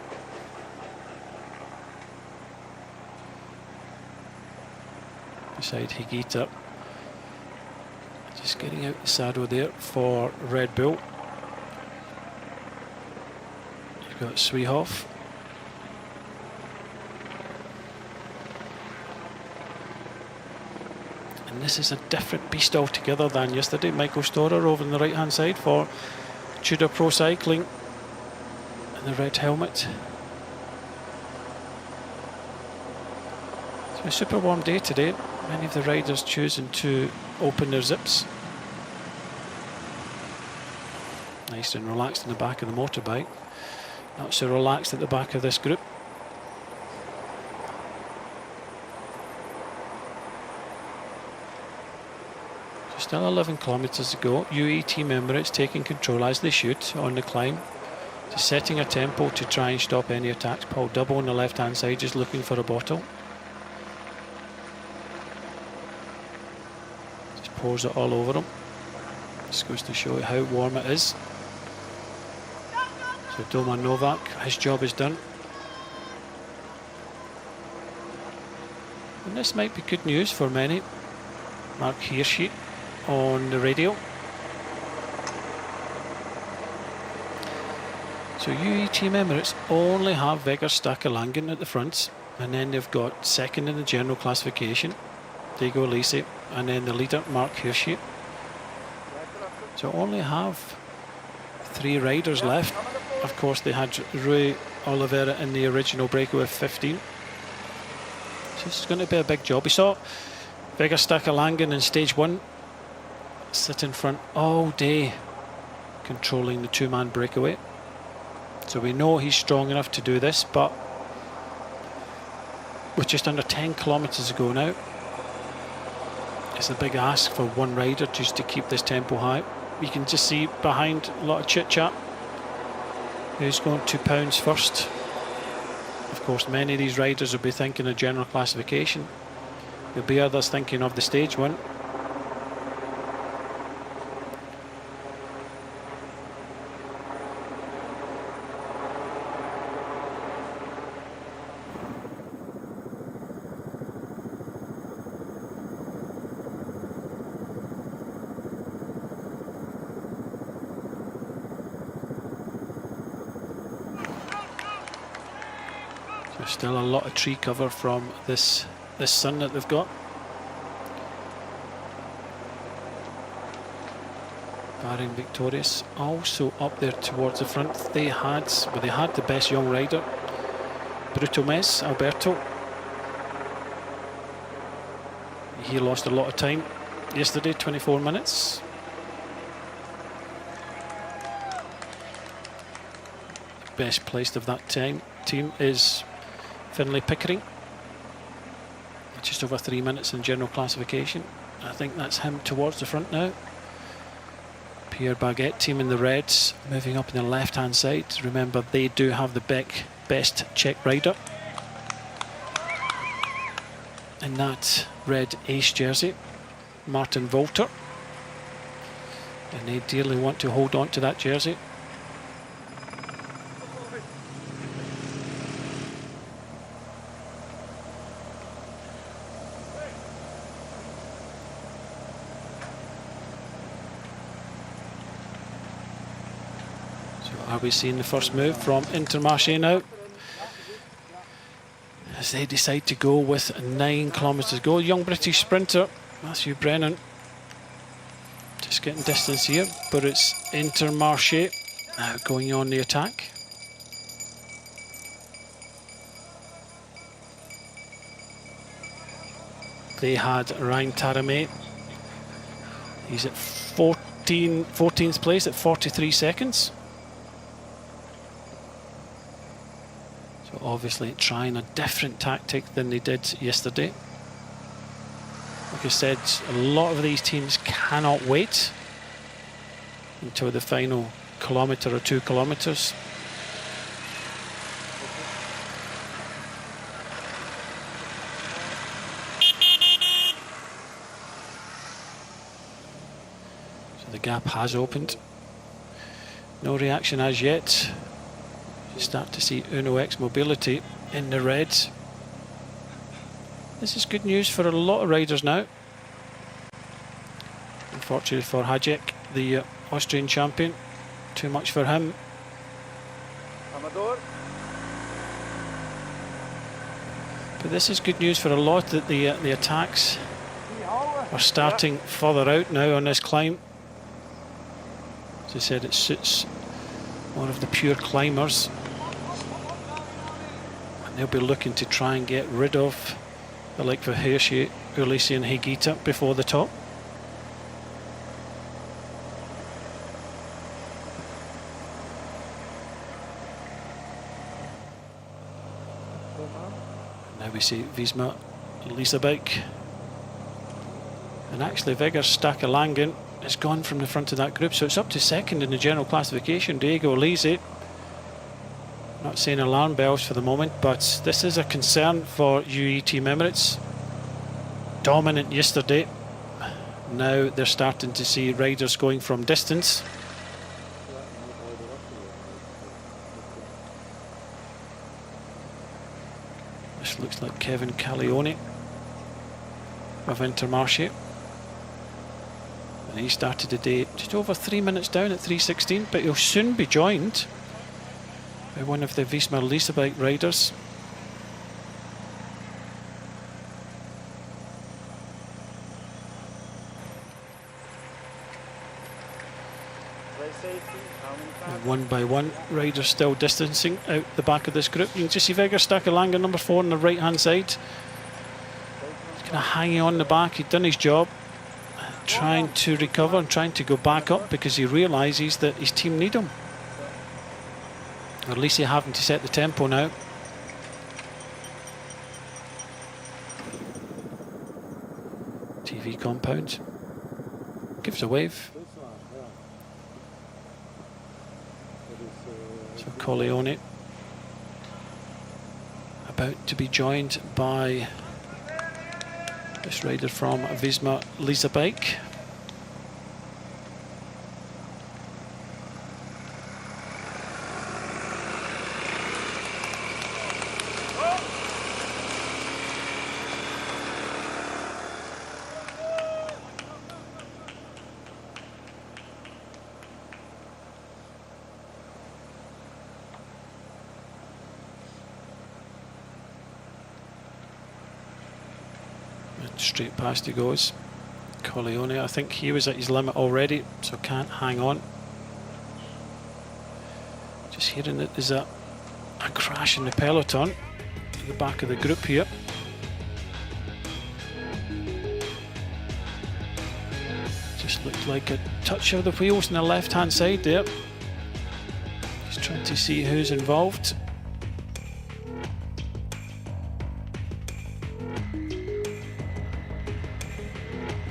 Beside Higuita. Just getting out the saddle there for Red Bull. You've got Swehoff. And this is a different beast altogether than yesterday. Michael Storer over on the right hand side for Tudor Pro Cycling in the red helmet. So a super warm day today. Many of the riders choosing to open their zips. Nice and relaxed in the back of the motorbike. Not so relaxed at the back of this group. So still 11 kilometres to go. UAE team Emirates taking control as they should on the climb. Just setting a tempo to try and stop any attacks. Paul Double on the left hand side just looking for a bottle. Pours it all over him. This goes to show you how warm it is. So Doman Novak, his job is done. And this might be good news for many. Mark Hirschi on the radio. So UAE Team Emirates only have Vegard Stakalangan at the front, and then they've got second in the general classification, Diego Lisi, and then the leader, Mark Hirschi. So only have 3 riders left. Of course, they had Rui Oliveira in the original Breakaway 15. So this is going to be a big job. We saw Vegard Stakalangan in stage 1 sit in front all day, controlling the 2-man breakaway. So we know he's strong enough to do this, but with just under 10 kilometres to go now, it's a big ask for one rider just to keep this tempo high. You can just see behind a lot of chit chat. Who's going £2 first? Of course, many of these riders will be thinking of general classification. There'll be others thinking of the stage 1. Still a lot of tree cover from this sun that they've got. Bahrain victorious, also up there towards the front. They had the best young rider, Bruto Mes, Alberto. He lost a lot of time yesterday, 24 minutes. Best placed of that team is Finlay Pickering, just over 3 minutes in general classification. I think that's him towards the front now. Pierre Baguette team in the reds, moving up in the left hand side. Remember, they do have the best Czech rider in that red ace jersey, Martin Volter, and they dearly want to hold on to that jersey. Are we seeing the first move from Intermarché now? As they decide to go with 9 kilometres to go. Young British sprinter, Matthew Brennan. Just getting distance here, but it's Intermarché now going on the attack. They had Ryan Taramé. He's at 14th place at 43 seconds. Obviously trying a different tactic than they did yesterday. Like I said, a lot of these teams cannot wait until the final kilometre or 2 kilometres. The gap has opened. No reaction as yet. You start to see Uno X Mobility in the red. This is good news for a lot of riders now. Unfortunately for Hajek, the Austrian champion, too much for him. But this is good news for a lot, that the attacks are starting further out now on this climb. As I said, it suits more of the pure climbers, and they'll be looking to try and get rid of the like for Hirschi, Ulisi and Higita before the top. Now we see Visma Lisebeck, and actually Vigor Stakalangen has gone from the front of that group, so it's up to second in the general classification. Diego Ulisi, not saying alarm bells for the moment, but this is a concern for UE Team Emirates. Dominant yesterday, now they're starting to see riders going from distance. This looks like Kevin Caglione of Intermarché, and he started the day just over 3 minutes down at 3:16, but he'll soon be joined by one of the Visma Lisebeck riders. And one by one, riders still distancing out the back of this group. You can just see Vigor Stakalangen, number 4 on the right hand side. He's kind of hanging on the back. He'd done his job, trying to recover and trying to go back up, because he realises that his team need him. Or at least he's having to set the tempo now. TV compound gives a wave. So Caglione about to be joined by this rider from Visma Lisebeck. Straight past he goes. Caglione, I think he was at his limit already, so can't hang on. Just hearing that there's a crash in the peloton at the back of the group here. Just looked like a touch of the wheels on the left hand side there. Just trying to see who's involved.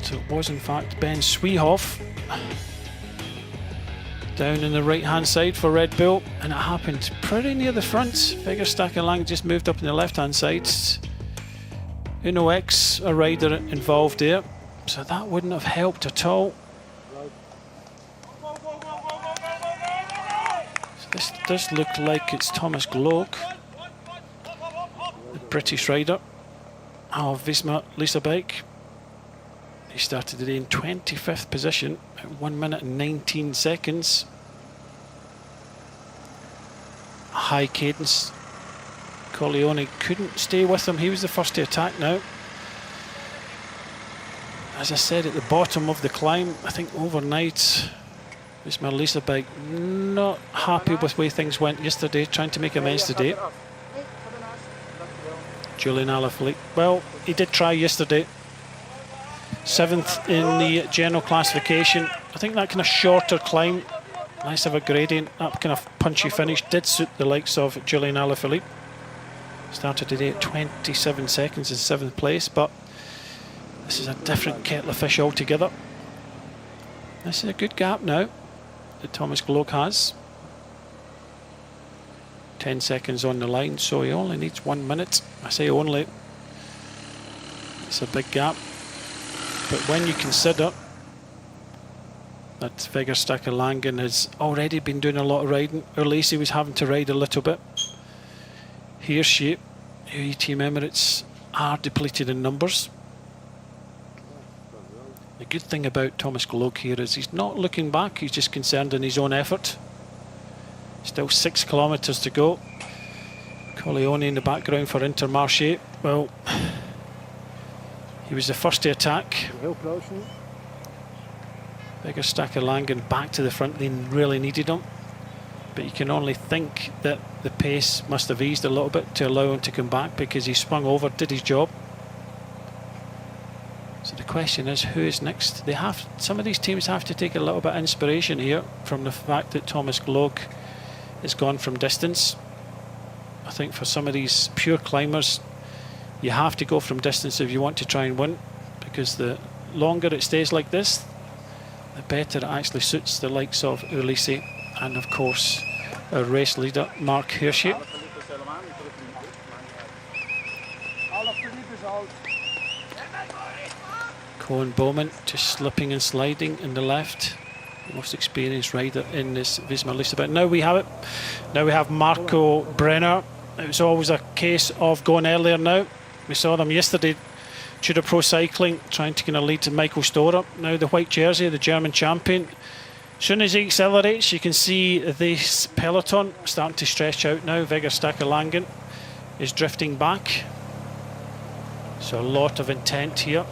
So it was in fact Ben Sweehoff down in the right hand side for Red Bull, and it happened pretty near the front. Vigor Stakalangen just moved up on the left hand side. Uno X, a rider involved there, so that wouldn't have helped at all. So this does look like it's Thomas Glock, the British rider of Visma Lisebeck. He started the day in 25th position at 1 minute and 19 seconds. A high cadence. Caglione couldn't stay with him. He was the first to attack now. As I said, at the bottom of the climb, I think overnight, Visma Lisebeck not happy with the way things went yesterday, trying to make amends today. Julian Alaphilippe, well, he did try yesterday. 7th in the general classification. I think that kind of shorter climb, nice of a gradient, that kind of punchy finish did suit the likes of Julian Alaphilippe. Started today at 27 seconds in 7th place, but this is a different kettle of fish altogether. This is a good gap now that Thomas Glock has. 10 seconds on the line, so he only needs 1 minute. I say only. It's a big gap. But when you consider that Vegerstacker Langen has already been doing a lot of riding. Lacey was having to ride a little bit. Hirschi, UAE Team Emirates are depleted in numbers. The good thing about Thomas Gloag here is he's not looking back, he's just concerned in his own effort. Still 6 kilometres to go. Colleone in the background for Intermarché. Well, he was the first to attack. Vegerstacker Langen back to the front, they really needed him. But you can only think that the pace must have eased a little bit to allow him to come back, because he swung over, did his job. So the question is, who is next? Some of these teams have to take a little bit of inspiration here from the fact that Thomas Gloag has gone from distance. I think for some of these pure climbers, you have to go from distance if you want to try and win, because the longer it stays like this, the better it actually suits the likes of Ulysses and of course our race leader Mark Hirschi. Cohen Bowman just slipping and sliding in the left, the most experienced rider in this Visma list. But now we have it. Now we have Marco Brenner. It was always a case of going earlier now. We saw them yesterday, Tudor Pro Cycling, trying to kind of lead to Michael Storer. Now the white jersey, the German champion. As soon as he accelerates, you can see this peloton starting to stretch out now. Vegerstacker Langen is drifting back. So a lot of intent here.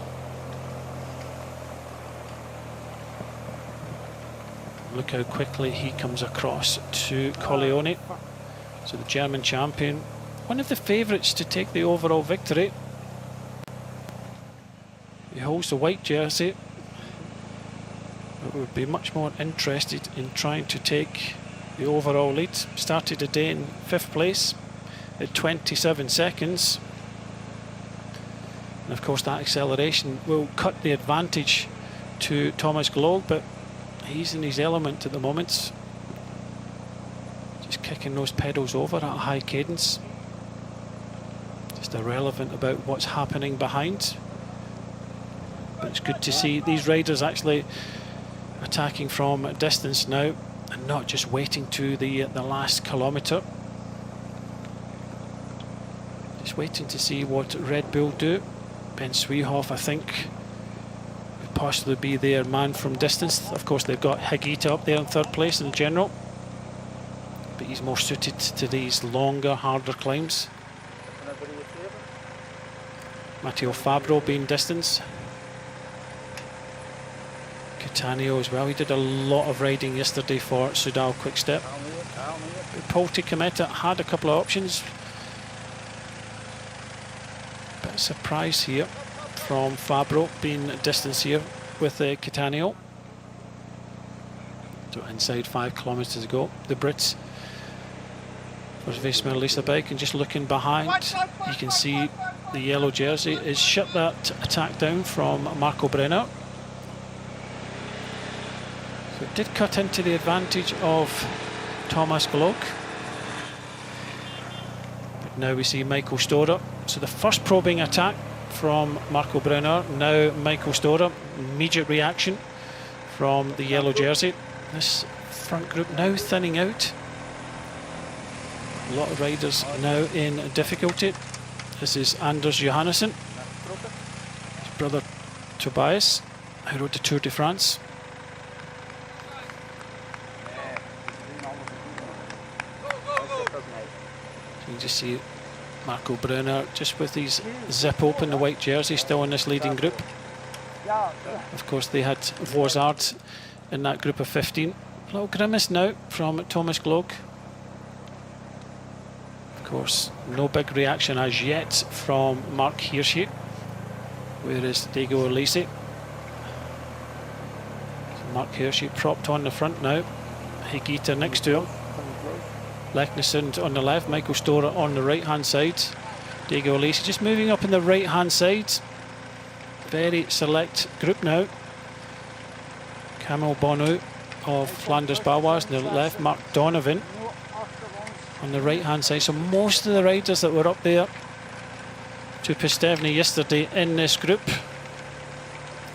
Look how quickly he comes across to Colleone. So the German champion, one of the favourites to take the overall victory. He holds the white jersey, but would be much more interested in trying to take the overall lead. Started the day in 5th place at 27 seconds. And of course that acceleration will cut the advantage to Thomas Gloag, but he's in his element at the moment. Just kicking those pedals over at a high cadence. Just irrelevant about what's happening behind. But it's good to see these riders actually attacking from a distance now and not just waiting to the last kilometre. Just waiting to see what Red Bull do. Ben Sweehoff, I think, would possibly be their man from distance. Of course, they've got Higuita up there in 3rd place in general, but he's more suited to these longer, harder climbs. Matteo Fabro being distance. Cattaneo as well. He did a lot of riding yesterday for Soudal Quickstep. But Polti Cometa had a couple of options. Bit of surprise here from Fabro being distance here with Cattaneo. So inside 5 kilometres to go. The Brits for Visma Lisa Bike, and just looking behind, you can see the yellow jersey is shut that attack down from Marco Brenner. So it did cut into the advantage of Thomas Gloag. But now we see Michael Storer. So the first probing attack from Marco Brenner, now Michael Storer. Immediate reaction from the yellow jersey. This front group now thinning out. A lot of riders now in difficulty. This is Anders Johannesson, his brother Tobias, who rode the Tour de France. So you just see Marco Brenner just with his zip open, the white jersey, still in this leading group. Of course they had Vorzard in that group of 15. A little grimace now from Thomas Gloag. Of course, no big reaction as yet from Mark Hirschi. Where is Diego Ulisi? So Mark Hirschi propped on the front now. Higuita next to him. Leknesund on the left, Michael Storer on the right hand side. Diego Ulisi just moving up in the right hand side. Very select group now. Camille Bonneau of Flanders Baloise on the left, Mark Donovan on the right hand side. So most of the riders that were up there to Pistevny yesterday in this group.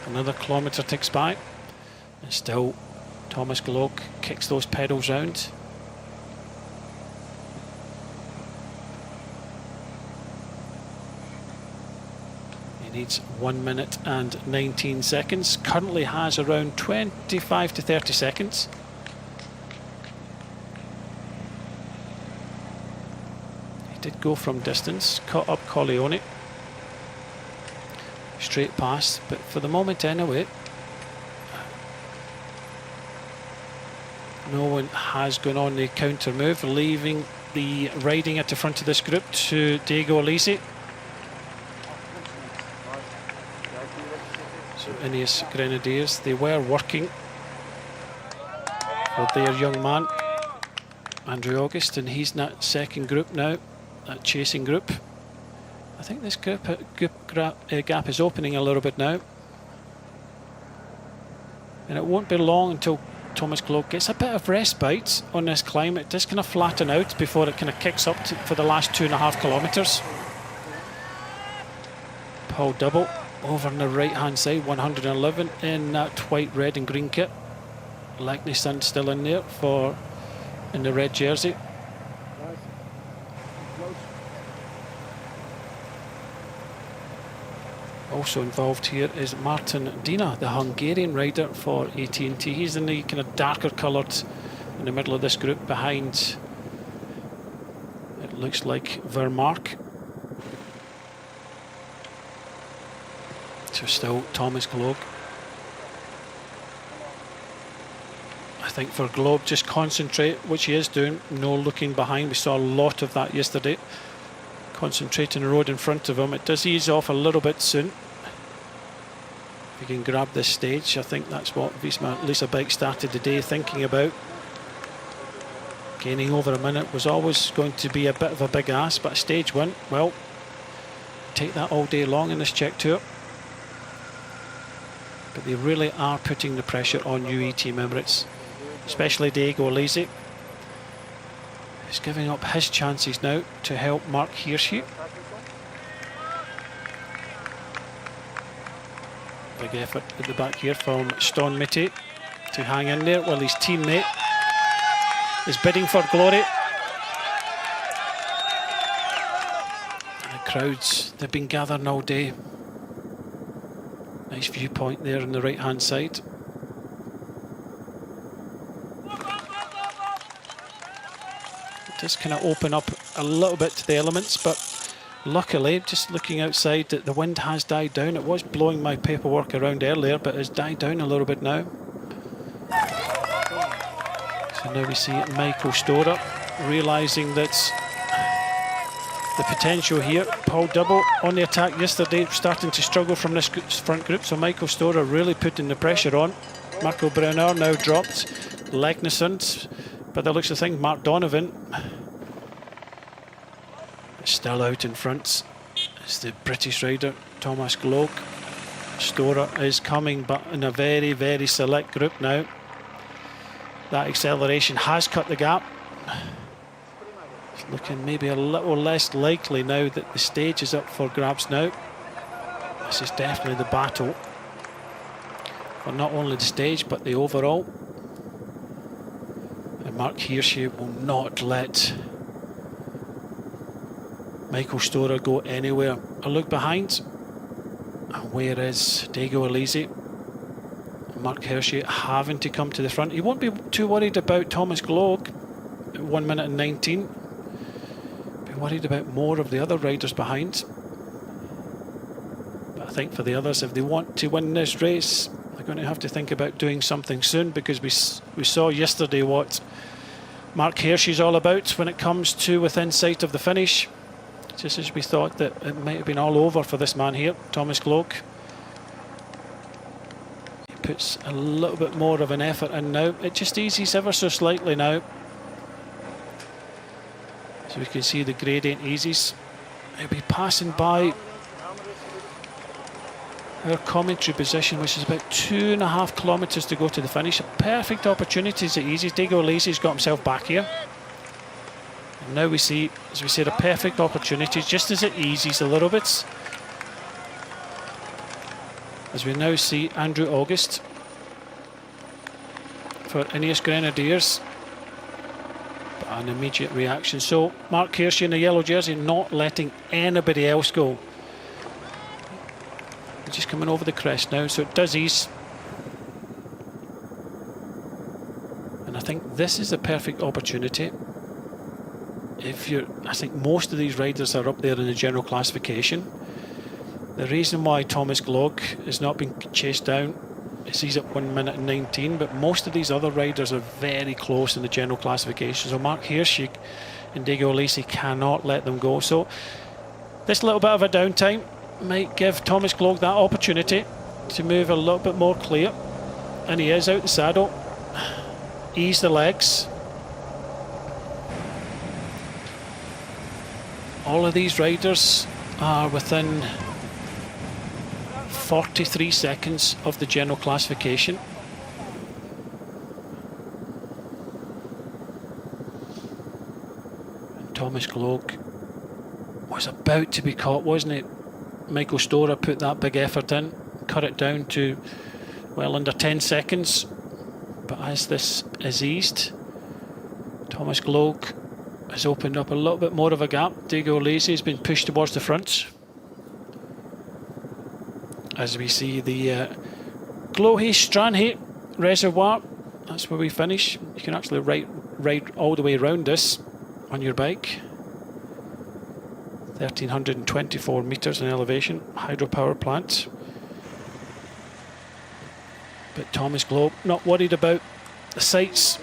Another kilometre ticks by, and still Thomas Glock kicks those pedals round. He needs 1 minute and 19 seconds. Currently has around 25 to 30 seconds. He did go from distance, caught up Corleone. Straight past, but for the moment anyway, no one has gone on the counter move, leaving the riding at the front of this group to Diego Alesi. So Ineos Grenadiers, they were working with their young man, Andrew August, and he's in that second group now, that chasing group. I think this gap is opening a little bit now. And it won't be long until Thomas Glock gets a bit of respite on this climb. It does kind of flatten out before it kind of kicks up for the last 2.5 kilometres. Paul Double over on the right hand side, 111 in that white, red and green kit. Lightning still in there in the red jersey. Also involved here is Martin Dina, the Hungarian rider for AT&T. He's in the kind of darker coloured in the middle of this group behind, it looks like, Vermark. So still Thomas Glock. I think for Globe, just concentrate, which he is doing, no looking behind. We saw a lot of that yesterday. Concentrate on the road in front of him. It does ease off a little bit soon. If he can grab this stage, I think that's what Visma Lisa Bike started the day thinking about. Gaining over a minute was always going to be a bit of a big ask, but a stage win, well, take that all day long in this Czech Tour. But they really are putting the pressure on UAE Emirates, especially Diego Alesi. He's giving up his chances now to help Mark Hirschi. Big effort at the back here from Ston Mitte to hang in there while his teammate is bidding for glory. And the crowds, they've been gathering all day. Nice viewpoint there on the right hand side. It does kind of open up a little bit to the elements, but luckily, just looking outside, the wind has died down. It was blowing my paperwork around earlier, but it's died down a little bit now. So now we see Michael Storer realising that the potential here. Paul Double on the attack yesterday, starting to struggle from this front group, so Michael Storer really putting the pressure on. Marco Brunner now dropped. Legnesund, but the looks of things, Mark Donovan still out in front. It's the British rider Thomas Glock. Storer is coming, but in a very, very select group now. That acceleration has cut the gap. It's looking maybe a little less likely now that the stage is up for grabs now. This is definitely the battle for not only the stage but the overall. And Mark Hirschi will not let Michael Storer go anywhere. A look behind. And where is Diego Alesi? Mark Hirschi having to come to the front. He won't be too worried about Thomas Glock at 1 minute and 19. Be worried about more of the other riders behind. But I think for the others, if they want to win this race, they're going to have to think about doing something soon, because we saw yesterday what Mark Hirschi's all about when it comes to within sight of the finish. Just as we thought that it might have been all over for this man here, Thomas Glock. He puts a little bit more of an effort in now. It just eases ever so slightly now. So we can see the gradient eases. He'll be passing by our commentary position, which is about 2.5 kilometres to go to the finish. A perfect opportunity as it eases. Diego Alesi's got himself back here. And now we see, as we said, a perfect opportunity just as it eases a little bit. As we now see Andrew August for Ineos Grenadiers. But an immediate reaction. So Mark Hirschi in the yellow jersey not letting anybody else go. He's just coming over the crest now, so it does ease. And I think this is the perfect opportunity. I think most of these riders are up there in the general classification. The reason why Thomas Glog has not been chased down is he's at 1 minute and 19, but most of these other riders are very close in the general classification. So Mark Hirschi and Diego Alesi cannot let them go. So this little bit of a downtime might give Thomas Glog that opportunity to move a little bit more clear. And he is out the saddle. Ease the legs. All of these riders are within 43 seconds of the general classification. And Thomas Glog was about to be caught, wasn't it? Michael Storer put that big effort in, cut it down to well under 10 seconds. But as this is eased, Thomas Glog has opened up a little bit more of a gap. Diego Alesi has been pushed towards the front. As we see the Dlouhé Stráně reservoir, that's where we finish. You can actually ride all the way around this on your bike. 1,324 metres in elevation, hydropower plant. But Thomas Glog not worried about the sights.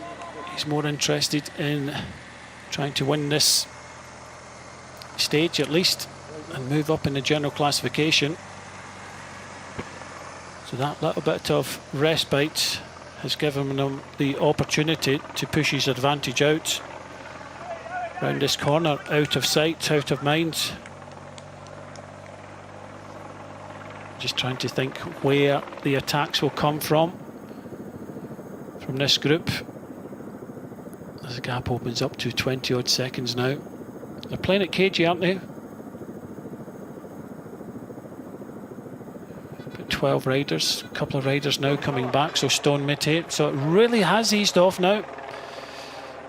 He's more interested in trying to win this stage at least and move up in the general classification. So that little bit of respite has given him the opportunity to push his advantage out round this corner, out of sight, out of mind. Just trying to think where the attacks will come from this group. As the gap opens up to 20 odd seconds now. They're playing it cagey, aren't they? About 12 riders, a couple of riders now coming back, so Stone Mete. So it really has eased off now.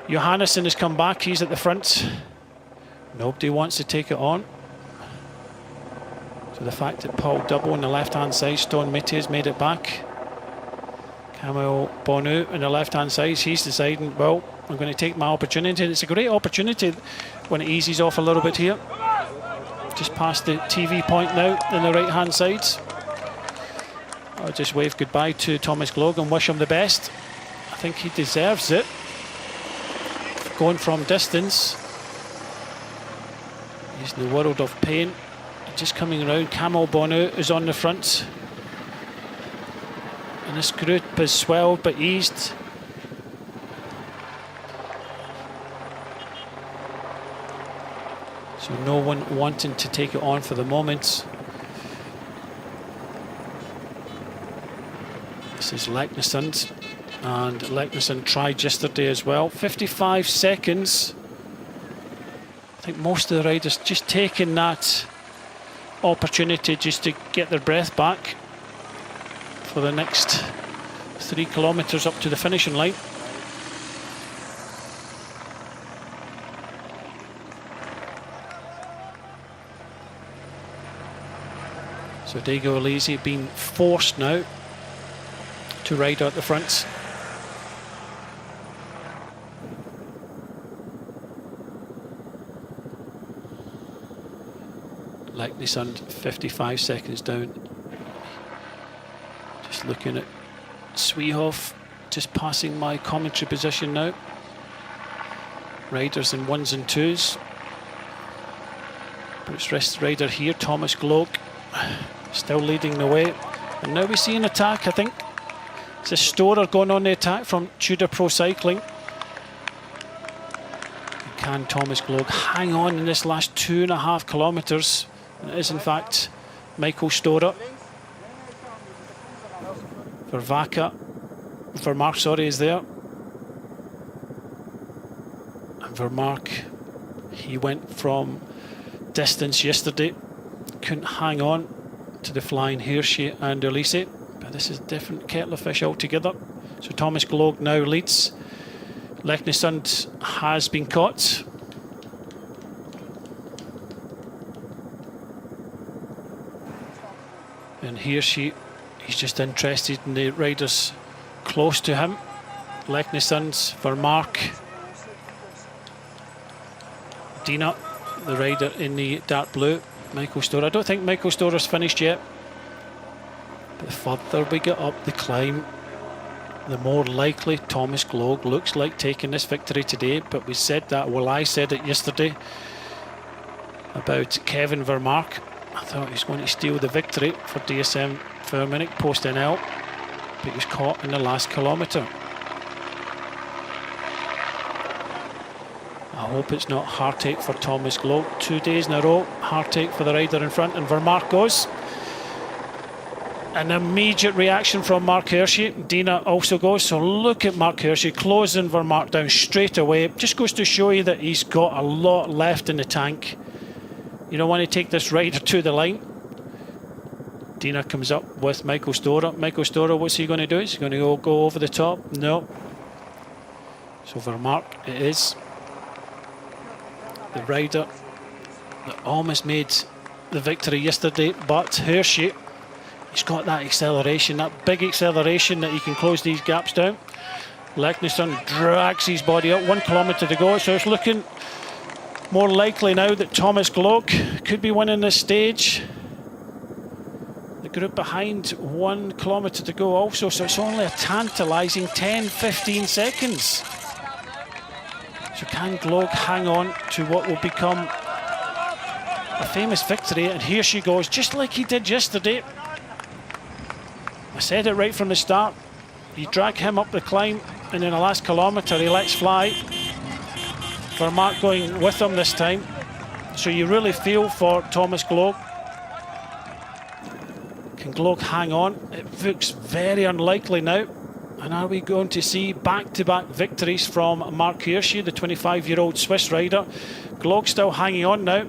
Johannesson has come back, he's at the front. Nobody wants to take it on. So the fact that Paul Double on the left hand side, Stone Mete has made it back. Camille Bonu on the left hand side, he's deciding, well, I'm going to take my opportunity. And it's a great opportunity when it eases off a little bit here. Just past the TV point now on the right hand side. I'll just wave goodbye to Thomas Glog and wish him the best. I think he deserves it. Going from distance. He's in the world of pain. Just coming around, Camille Bonu is on the front. And this group has swelled but eased. So no one wanting to take it on for the moment. This is Leknesund, and Leknesund tried yesterday as well. 55 seconds. I think most of the riders just taking that opportunity just to get their breath back for the next 3 kilometres up to the finishing line. So Diego Alesi being forced now to ride out the front. Leknesund 55 seconds down. Just looking at Sweehoff, just passing my commentary position now. Riders in 1s and 2s. British Rest rider here, Thomas Glog, still leading the way. And now we see an attack, I think. It's a Storer going on the attack from Tudor Pro Cycling. Can Thomas Glog hang on in this last 2.5 kilometres? And it is in fact Michael Storer. Vermark, sorry, is there. And Vermark, he went from distance yesterday, couldn't hang on to the flying Hirschi and Alesi. But this is a different kettle of fish altogether. So Thomas Gloag now leads. Leknesund has been caught. And he's just interested in the riders close to him. Leknesund, Vermark, Dina, the rider in the dark blue, Michael Storer. I don't think Michael Storer's finished yet. But the further we get up the climb, the more likely Thomas Gloag looks like taking this victory today. But we said that, well, I said it yesterday about Kevin Vermark. I thought he was going to steal the victory for DSM Firmenich post NL, but he was caught in the last kilometre. I hope it's not heartache for Thomas Gloag. 2 days in a row, heartache for the rider in front, and Vermark goes. An immediate reaction from Mark Hirschi. Dina also goes, so look at Mark Hirschi closing Vermark down straight away. Just goes to show you that he's got a lot left in the tank. You don't want to take this rider to the line. Dina comes up with Michael Storer. Michael Storer, what's he going to do? Is he going to go over the top? No. So Vermark it is. The rider that almost made the victory yesterday, but Hirschi, he's got that acceleration, that big acceleration that he can close these gaps down. Leknesund drags his body up, 1 kilometre to go, so it's looking more likely now that Thomas Gloag could be winning this stage. The group behind, 1 kilometre to go also, so it's only a tantalising 10-15 seconds. So can Gloag hang on to what will become a famous victory? And here she goes, just like he did yesterday. I said it right from the start. You drag him up the climb, and in the last kilometre he lets fly. Vermark going with him this time. So you really feel for Thomas Gloag. Can Gloag hang on? It looks very unlikely now. And are we going to see back-to-back victories from Mark Hirschi, the 25-year-old Swiss rider? Gloag still hanging on now.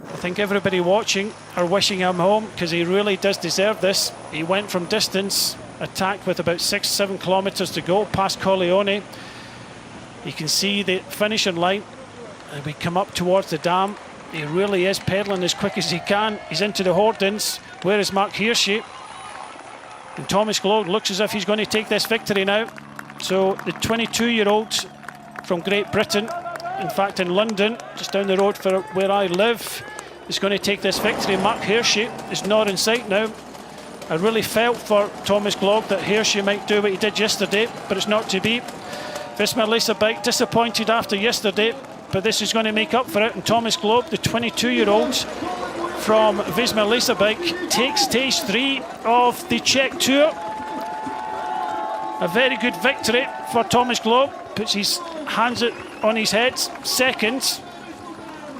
I think everybody watching are wishing him home, because he really does deserve this. He went from distance, attacked with about 6-7 kilometres to go, past Corleone. You can see the finishing line, and we come up towards the dam. He really is pedalling as quick as he can. He's into the Hordens. Where is Mark Hirschi? And Thomas Gloag looks as if he's going to take this victory now. So the 22-year-old from Great Britain, in fact in London, just down the road from where I live, is going to take this victory. Mark Hirschi is not in sight now. I really felt for Thomas Gloag that Hirschi might do what he did yesterday, but it's not to be. Visma Lease Bike disappointed after yesterday, but this is going to make up for it. And Thomas Gloag, the 22-year-old from Visma Lease Bike, takes stage 3 of the Czech Tour. A very good victory for Thomas Gloag. Puts his hands on his head. Second,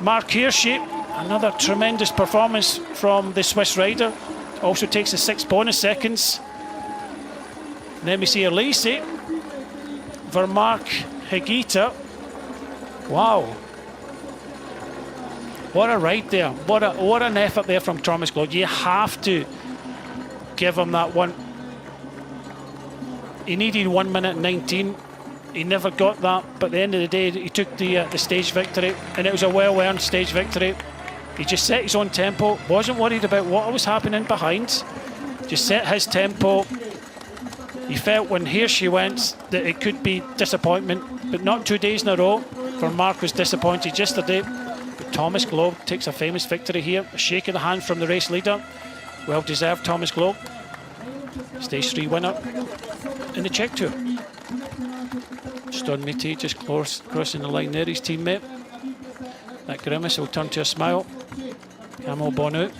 Mark Hirschi. Another tremendous performance from the Swiss rider. Also takes the 6 bonus seconds. And then we see Elise, Vermark, Higuita. Wow. What a ride there. What an effort there from Thomas Gloag. You have to give him that one. He needed 1 minute 19. He never got that, but at the end of the day, he took the stage victory, and it was a well-earned stage victory. He just set his own tempo, wasn't worried about what was happening behind, just set his tempo. He felt when Hirschi went that it could be disappointment, but not 2 days in a row. Vermark was disappointed yesterday, but Thomas Gloag takes a famous victory here. A shake of the hand from the race leader. Well deserved, Thomas Gloag. Stage 3 winner in the Czech Tour. Stone Miti just crossing the line there, his teammate. That grimace will turn to a smile. Camel Bonnet.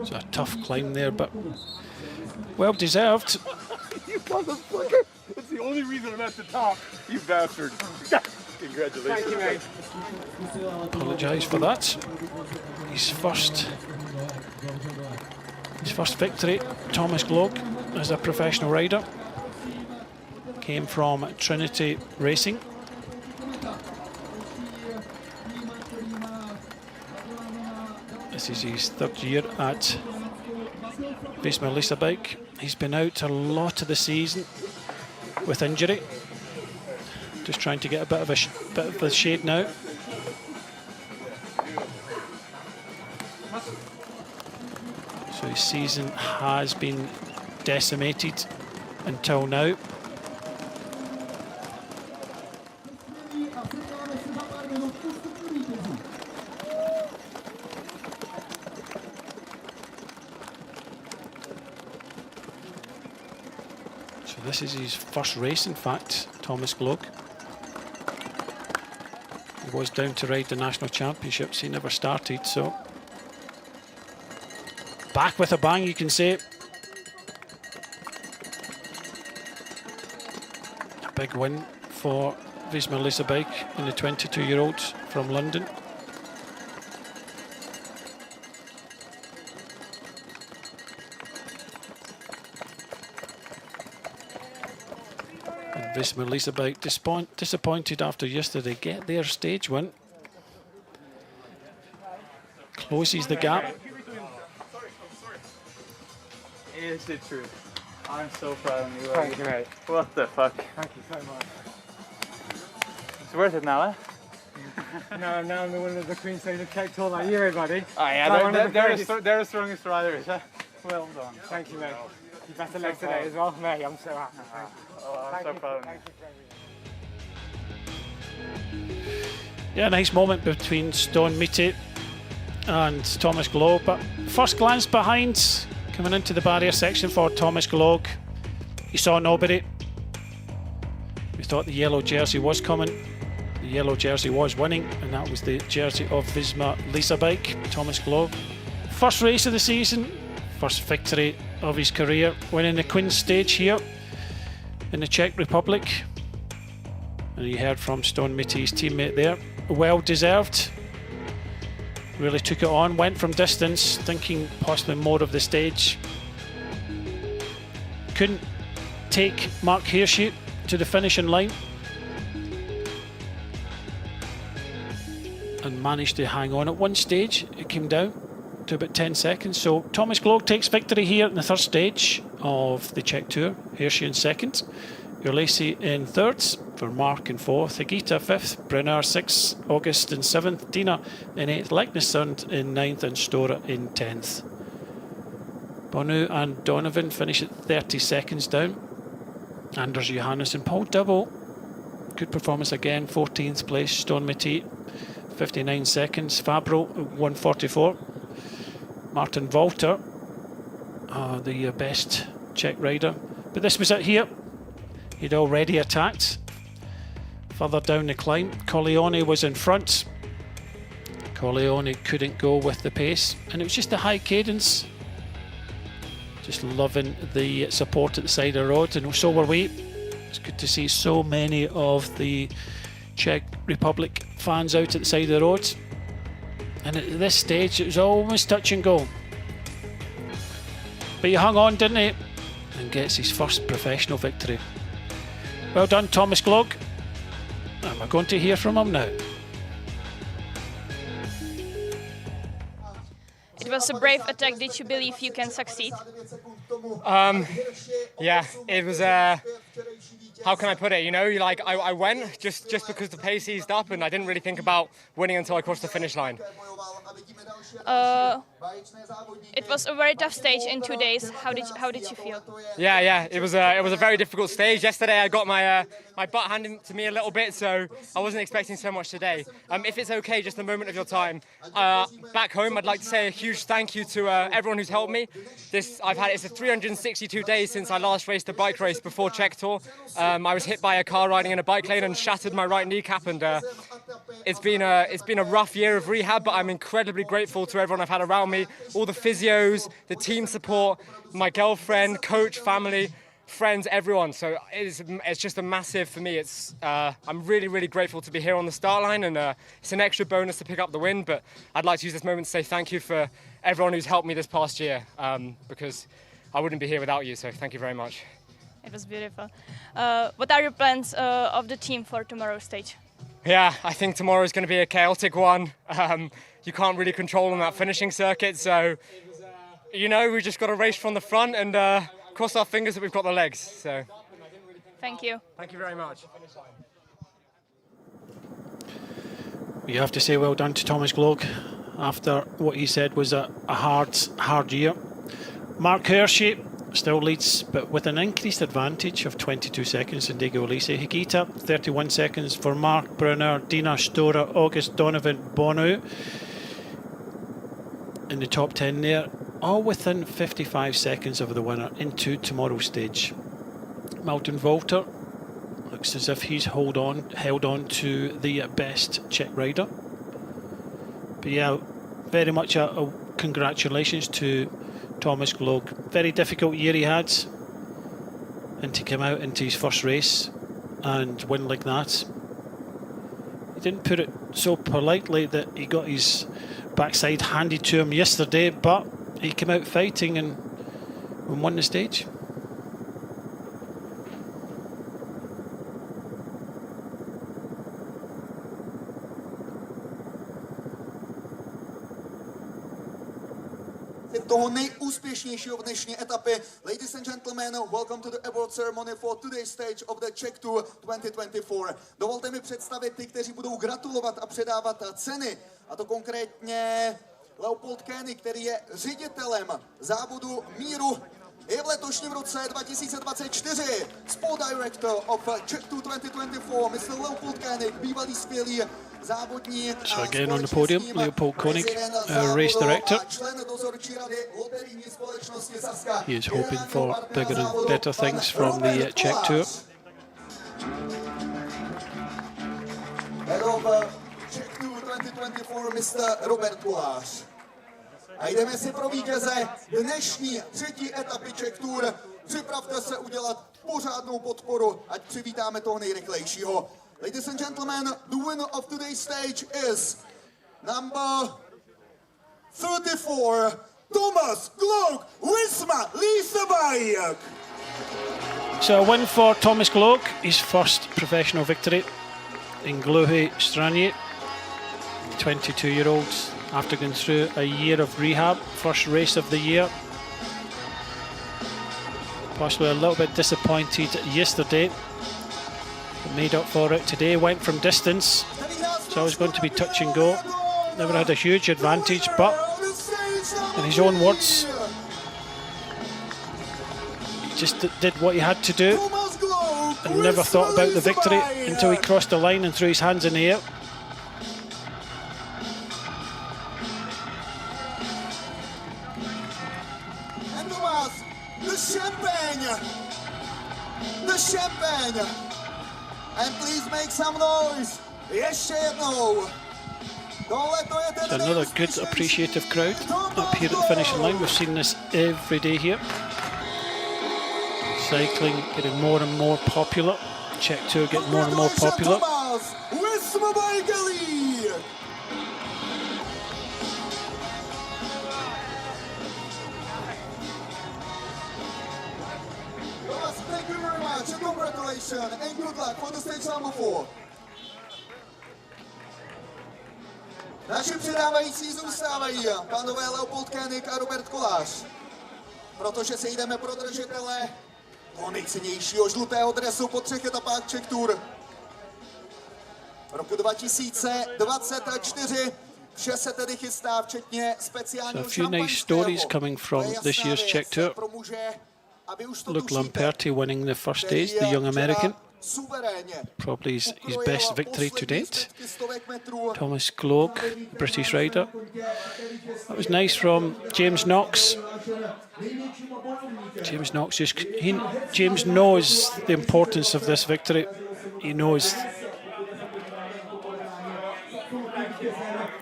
It's a tough climb there, but well deserved. You motherfucker! It's the only reason I'm at the top, you bastard. Congratulations. Thank you, mate. Apologise for that. His first victory, Thomas Gloag, as a professional rider. Came from Trinity Racing. This is his third year at Visma Lease Bike. He's been out a lot of the season with injury. Just trying to get a bit of the shade now. So his season has been decimated until now. So this is his first race, in fact, Thomas Gloag. He was down to ride the national championships. He never started, so back with a bang, you can say. A big win for Visma Lease Bike and the 22-year-olds from London. And Visma Lease Bike disappointed after yesterday. Get their stage win. Closes the gap. It's the truth. I'm so proud of you. Thank you, mate. What the fuck? Thank you so much. It's worth it now, eh? Now I'm the winner of the Queen Stage of Czech Tour like you, everybody. Oh yeah, they're the strongest riders, huh? Well done. Thank you, mate. You better legs today as well, mate. I'm so happy. Oh, I'm so proud of you. Yeah, nice moment between Stone Meaty and Thomas Gloag. But first glance behind, coming into the barrier section for Thomas Gloag, he saw nobody. We thought the yellow jersey was coming. The yellow jersey was winning, and that was the jersey of Visma Lease Bike, Thomas Gloag. First race of the season, first victory of his career, winning the Queen's Stage here in the Czech Republic. And you heard from Stone Meaty's teammate there. Well deserved. Really took it on, went from distance, thinking possibly more of the stage. Couldn't take Mark Hirschi to the finishing line. And managed to hang on at one stage. It came down to about 10 seconds. So Thomas Gloag takes victory here in the third stage of the Czech Tour. Hirschi in second. Urlesi in third, for Mark in fourth, Higita fifth, Brunner sixth, August in seventh, Dina in eighth, Leknesund in ninth, and Stora in 10th. Bonu and Donovan finish at 30 seconds down. Anders Johannes and Paul Double, good performance again, 14th place. Stone Meaty 59 seconds, Fabro 144. Martin Walter, the best Czech rider. But this was it here. He'd already attacked. Further down the climb, Colleone was in front. Colleone couldn't go with the pace, and it was just a high cadence. Just loving the support at the side of the road, and so were we. It's good to see so many of the Czech Republic fans out at the side of the road. And at this stage, it was almost touch and go. But he hung on, didn't he? And gets his first professional victory. Well done, Thomas Gloag. And we're going to hear from him now. It was a brave attack. Did you believe you can succeed? Yeah, it was how can I put it? You know, I went just because the pace eased up, and I didn't really think about winning until I crossed the finish line. It was a very tough stage in 2 days. How did you feel? Yeah, it was a very difficult stage. Yesterday I got my butt handed to me a little bit, so I wasn't expecting so much today. If it's okay, just a moment of your time. Back home, I'd like to say a huge thank you to everyone who's helped me. It's 362 days since I last raced a bike race before Czech Tour. I was hit by a car riding in a bike lane and shattered my right kneecap, and it's been a rough year of rehab, but I'm incredibly grateful to everyone I've had around me, all the physios, the team support, my girlfriend, coach, family, friends, everyone. So it's just a massive, for me, I'm really, really grateful to be here on the start line, and it's an extra bonus to pick up the win, but I'd like to use this moment to say thank you for everyone who's helped me this past year, because I wouldn't be here without you, so thank you very much. It was beautiful. What are your plans of the team for tomorrow's stage? Yeah, I think tomorrow is going to be a chaotic one. You can't really control on that finishing circuit, so you know we just got to race from the front and cross our fingers that we've got the legs. So, Thank you. thank you very much. You have to say well done to Thomas Gloag after what he said was a hard year. Mark Hershey still leads, but with an increased advantage of 22 seconds in Diego Ulisse. Higuita, 31 seconds for Mark Brunner, Dina Stora, August Donovan, Bono in the top 10 there, all within 55 seconds of the winner into tomorrow's stage. Milton Volter looks as if he's held on to the best Czech rider. But yeah, very much a congratulations to Thomas Gloag. Very difficult year he had, and to come out into his first race and win like that. He didn't put it so politely that he got his backside handed to him yesterday, but he came out fighting and won the stage. Toho nejúspěšnějšího v dnešní etapě. Ladies and gentlemen, welcome to the award ceremony for today's stage of the Czech Tour 2024. Dovolte mi představit ty, kteří budou gratulovat a předávat ceny. A to konkrétně Leopold Koenig, který je ředitelem závodu míru i v letošním roce 2024. Sport Director of Czech Tour 2024, Mr. Leopold Koenig, bývalý skvělý závodník. So again on the podium, Leopold Koenig, race director. He is hoping for bigger and better things from the Czech Tour. Head of Czech Tour 2024, Mr. Robert Kolář. A jdeme si pro vítěze dnešní třetí etapy Czech Tour. Připravte se udělat pořádnou podporu, ať přivítáme toho nejrychlejšího. Ladies and gentlemen, the winner of today's stage is number 34, Thomas Gloag, Wisma Liseberg. So a win for Thomas Gloag, his first professional victory in Dlouhé, Stráně. 22-year-old, after going through a year of rehab, first race of the year. Possibly a little bit disappointed yesterday. Made up for it today, went from distance. It's always going to be touch and go. Never had a huge advantage, but in his own words, he just did what he had to do and never thought about the victory until he crossed the line and threw his hands in the air. And Thomas, the champagne! The champagne! And please make some noise. Ještě jednou. So another good appreciative crowd up here at the finishing line. We've seen this every day here. Cycling getting more and more popular. Czech Tour getting more and more popular. Thank you very much and congratulations and good luck for the stage number 4. Naši předávající zůstávají pánové Leopold Koenig a Robert Kolář, protože se jdeme pro držitele toho nejcennějšího žlutého dresu po 3 etapách Czech Tour. Roku 2024 vše se tedy chystá, včetně speciálního So a few nice stories coming from this year's Czech Tour. Luke Lamperti winning the first stage, the young American. Probably his best victory to date. Thomas Gloag, British rider. That was nice from James Knox. James Knox James knows the importance of this victory. He knows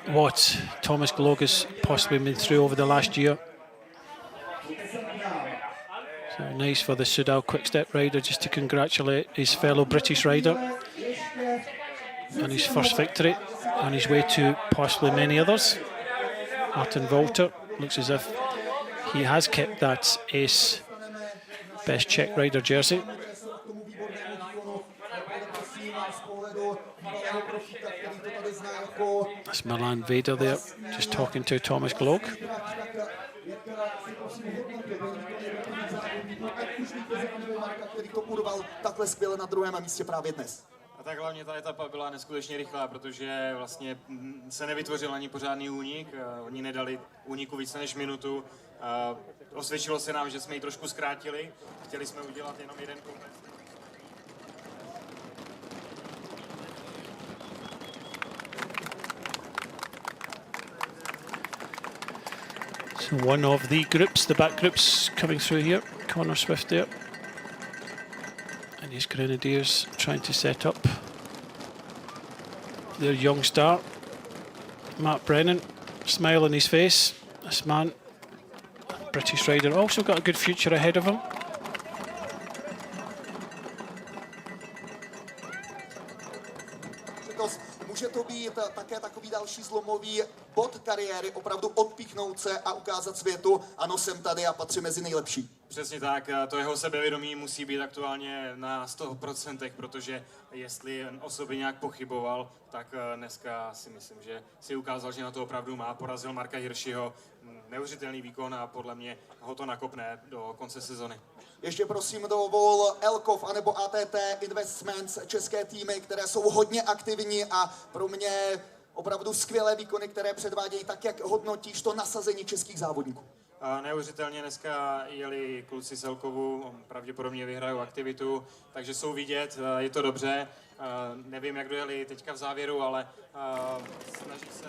what Thomas Gloag has possibly been through over the last year. So nice for the Soudal Quick-Step rider just to congratulate his fellow British rider on his first victory, on his way to possibly many others. Martin Volter looks as if he has kept that ace best Czech rider jersey. That's Milan Vader there, just talking to Thomas Glock. Který to urval takhle skvěle na druhém místě právě dnes. A tak hlavně ta etapa byla neskutečně rychlá, protože vlastně se nevytvořil ani pořádný únik. Oni nedali úniku více než minutu. Osvědčilo se nám, že jsme ji trošku zkrátili. Chtěli jsme udělat jenom jeden komplet. So one of the groups, the back groups coming through here. Connor Swift there. And his Grenadiers trying to set up their young star. Matt Brennan, smile on his face. This man, British rider, also got a good future ahead of him. Může to být také takový další zlomový bod kariéry, opravdu odpíchnout se a ukázat světu, ano, jsem tady a patřím mezi nejlepší. Přesně tak, to jeho sebevědomí musí být aktuálně na 100%, protože jestli o sobě nějak pochyboval, tak dneska si myslím, že si ukázal, že na to opravdu má. Porazil Marka Hirschiho, neuvěřitelný výkon a podle mě ho to nakopne do konce sezony. Ještě prosím dovol Elkov anebo ATT Investments, české týmy, které jsou hodně aktivní a pro mě opravdu skvělé výkony, které předvádějí. Tak, jak hodnotíš to nasazení českých závodníků? Neuvěřitelně dneska jeli kluci z Elkovu, pravděpodobně vyhrajou aktivitu, takže jsou vidět, je to dobře. Nevím, jak dojeli teďka v závěru, ale snaží se...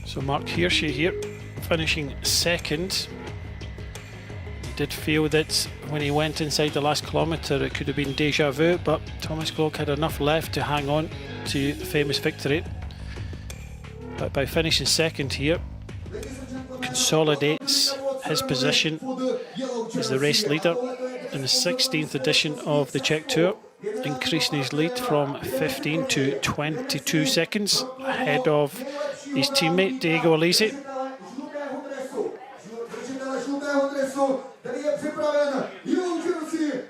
So Mark Hirschi here, finishing second. He did feel that when he went inside the last kilometre it could have been déjà vu, but Thomas Glock had enough left to hang on to the famous victory. But by finishing second here, consolidates his position as the race leader in the 16th edition of the Czech Tour, increasing his lead from 15 to 22 seconds ahead of his teammate Diego Alesi.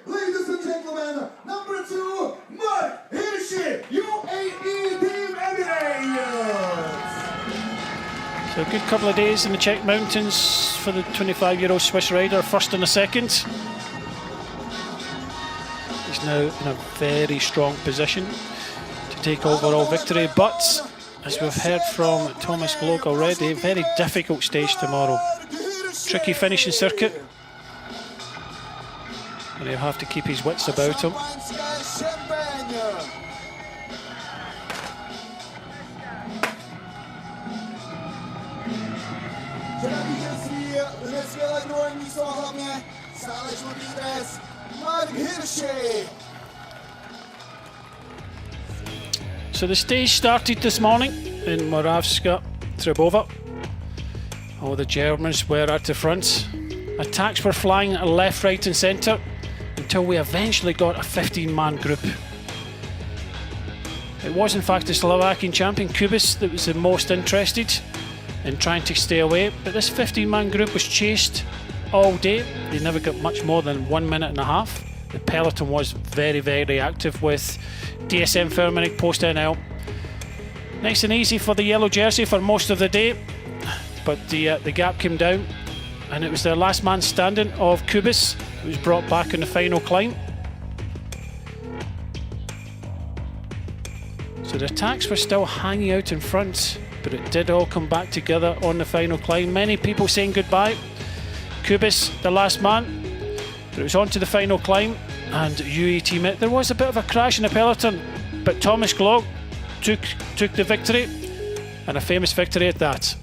Ladies and gentlemen, number 2, Mark Hirschi, UAE Team Emirates. So a good couple of days in the Czech mountains for the 25-year-old Swiss rider, first and a second. He's now in a very strong position to take overall victory, but as we've heard from Thomas Glock already, very difficult stage tomorrow. Tricky finishing circuit, and he'll have to keep his wits about him. So the stage started this morning in Moravská, Třebová. All the Germans were at the front. Attacks were flying left, right and centre until we eventually got a 15-man group. It was in fact the Slovakian champion Kubis that was the most interested in trying to stay away, but this 15-man group was chased all day. They never got much more than 1 minute and a half. The peloton was very, very active with DSM Firmenich post NL. Nice and easy for the yellow jersey for most of the day, but the gap came down and it was the last man standing of Kubis who was brought back in the final climb. So the attacks were still hanging out in front, but it did all come back together on the final climb. Many people saying goodbye. Kubis, the last man, but it was on to the final climb, and UE team it. There was a bit of a crash in the peloton, but Thomas Glock took the victory, and a famous victory at that.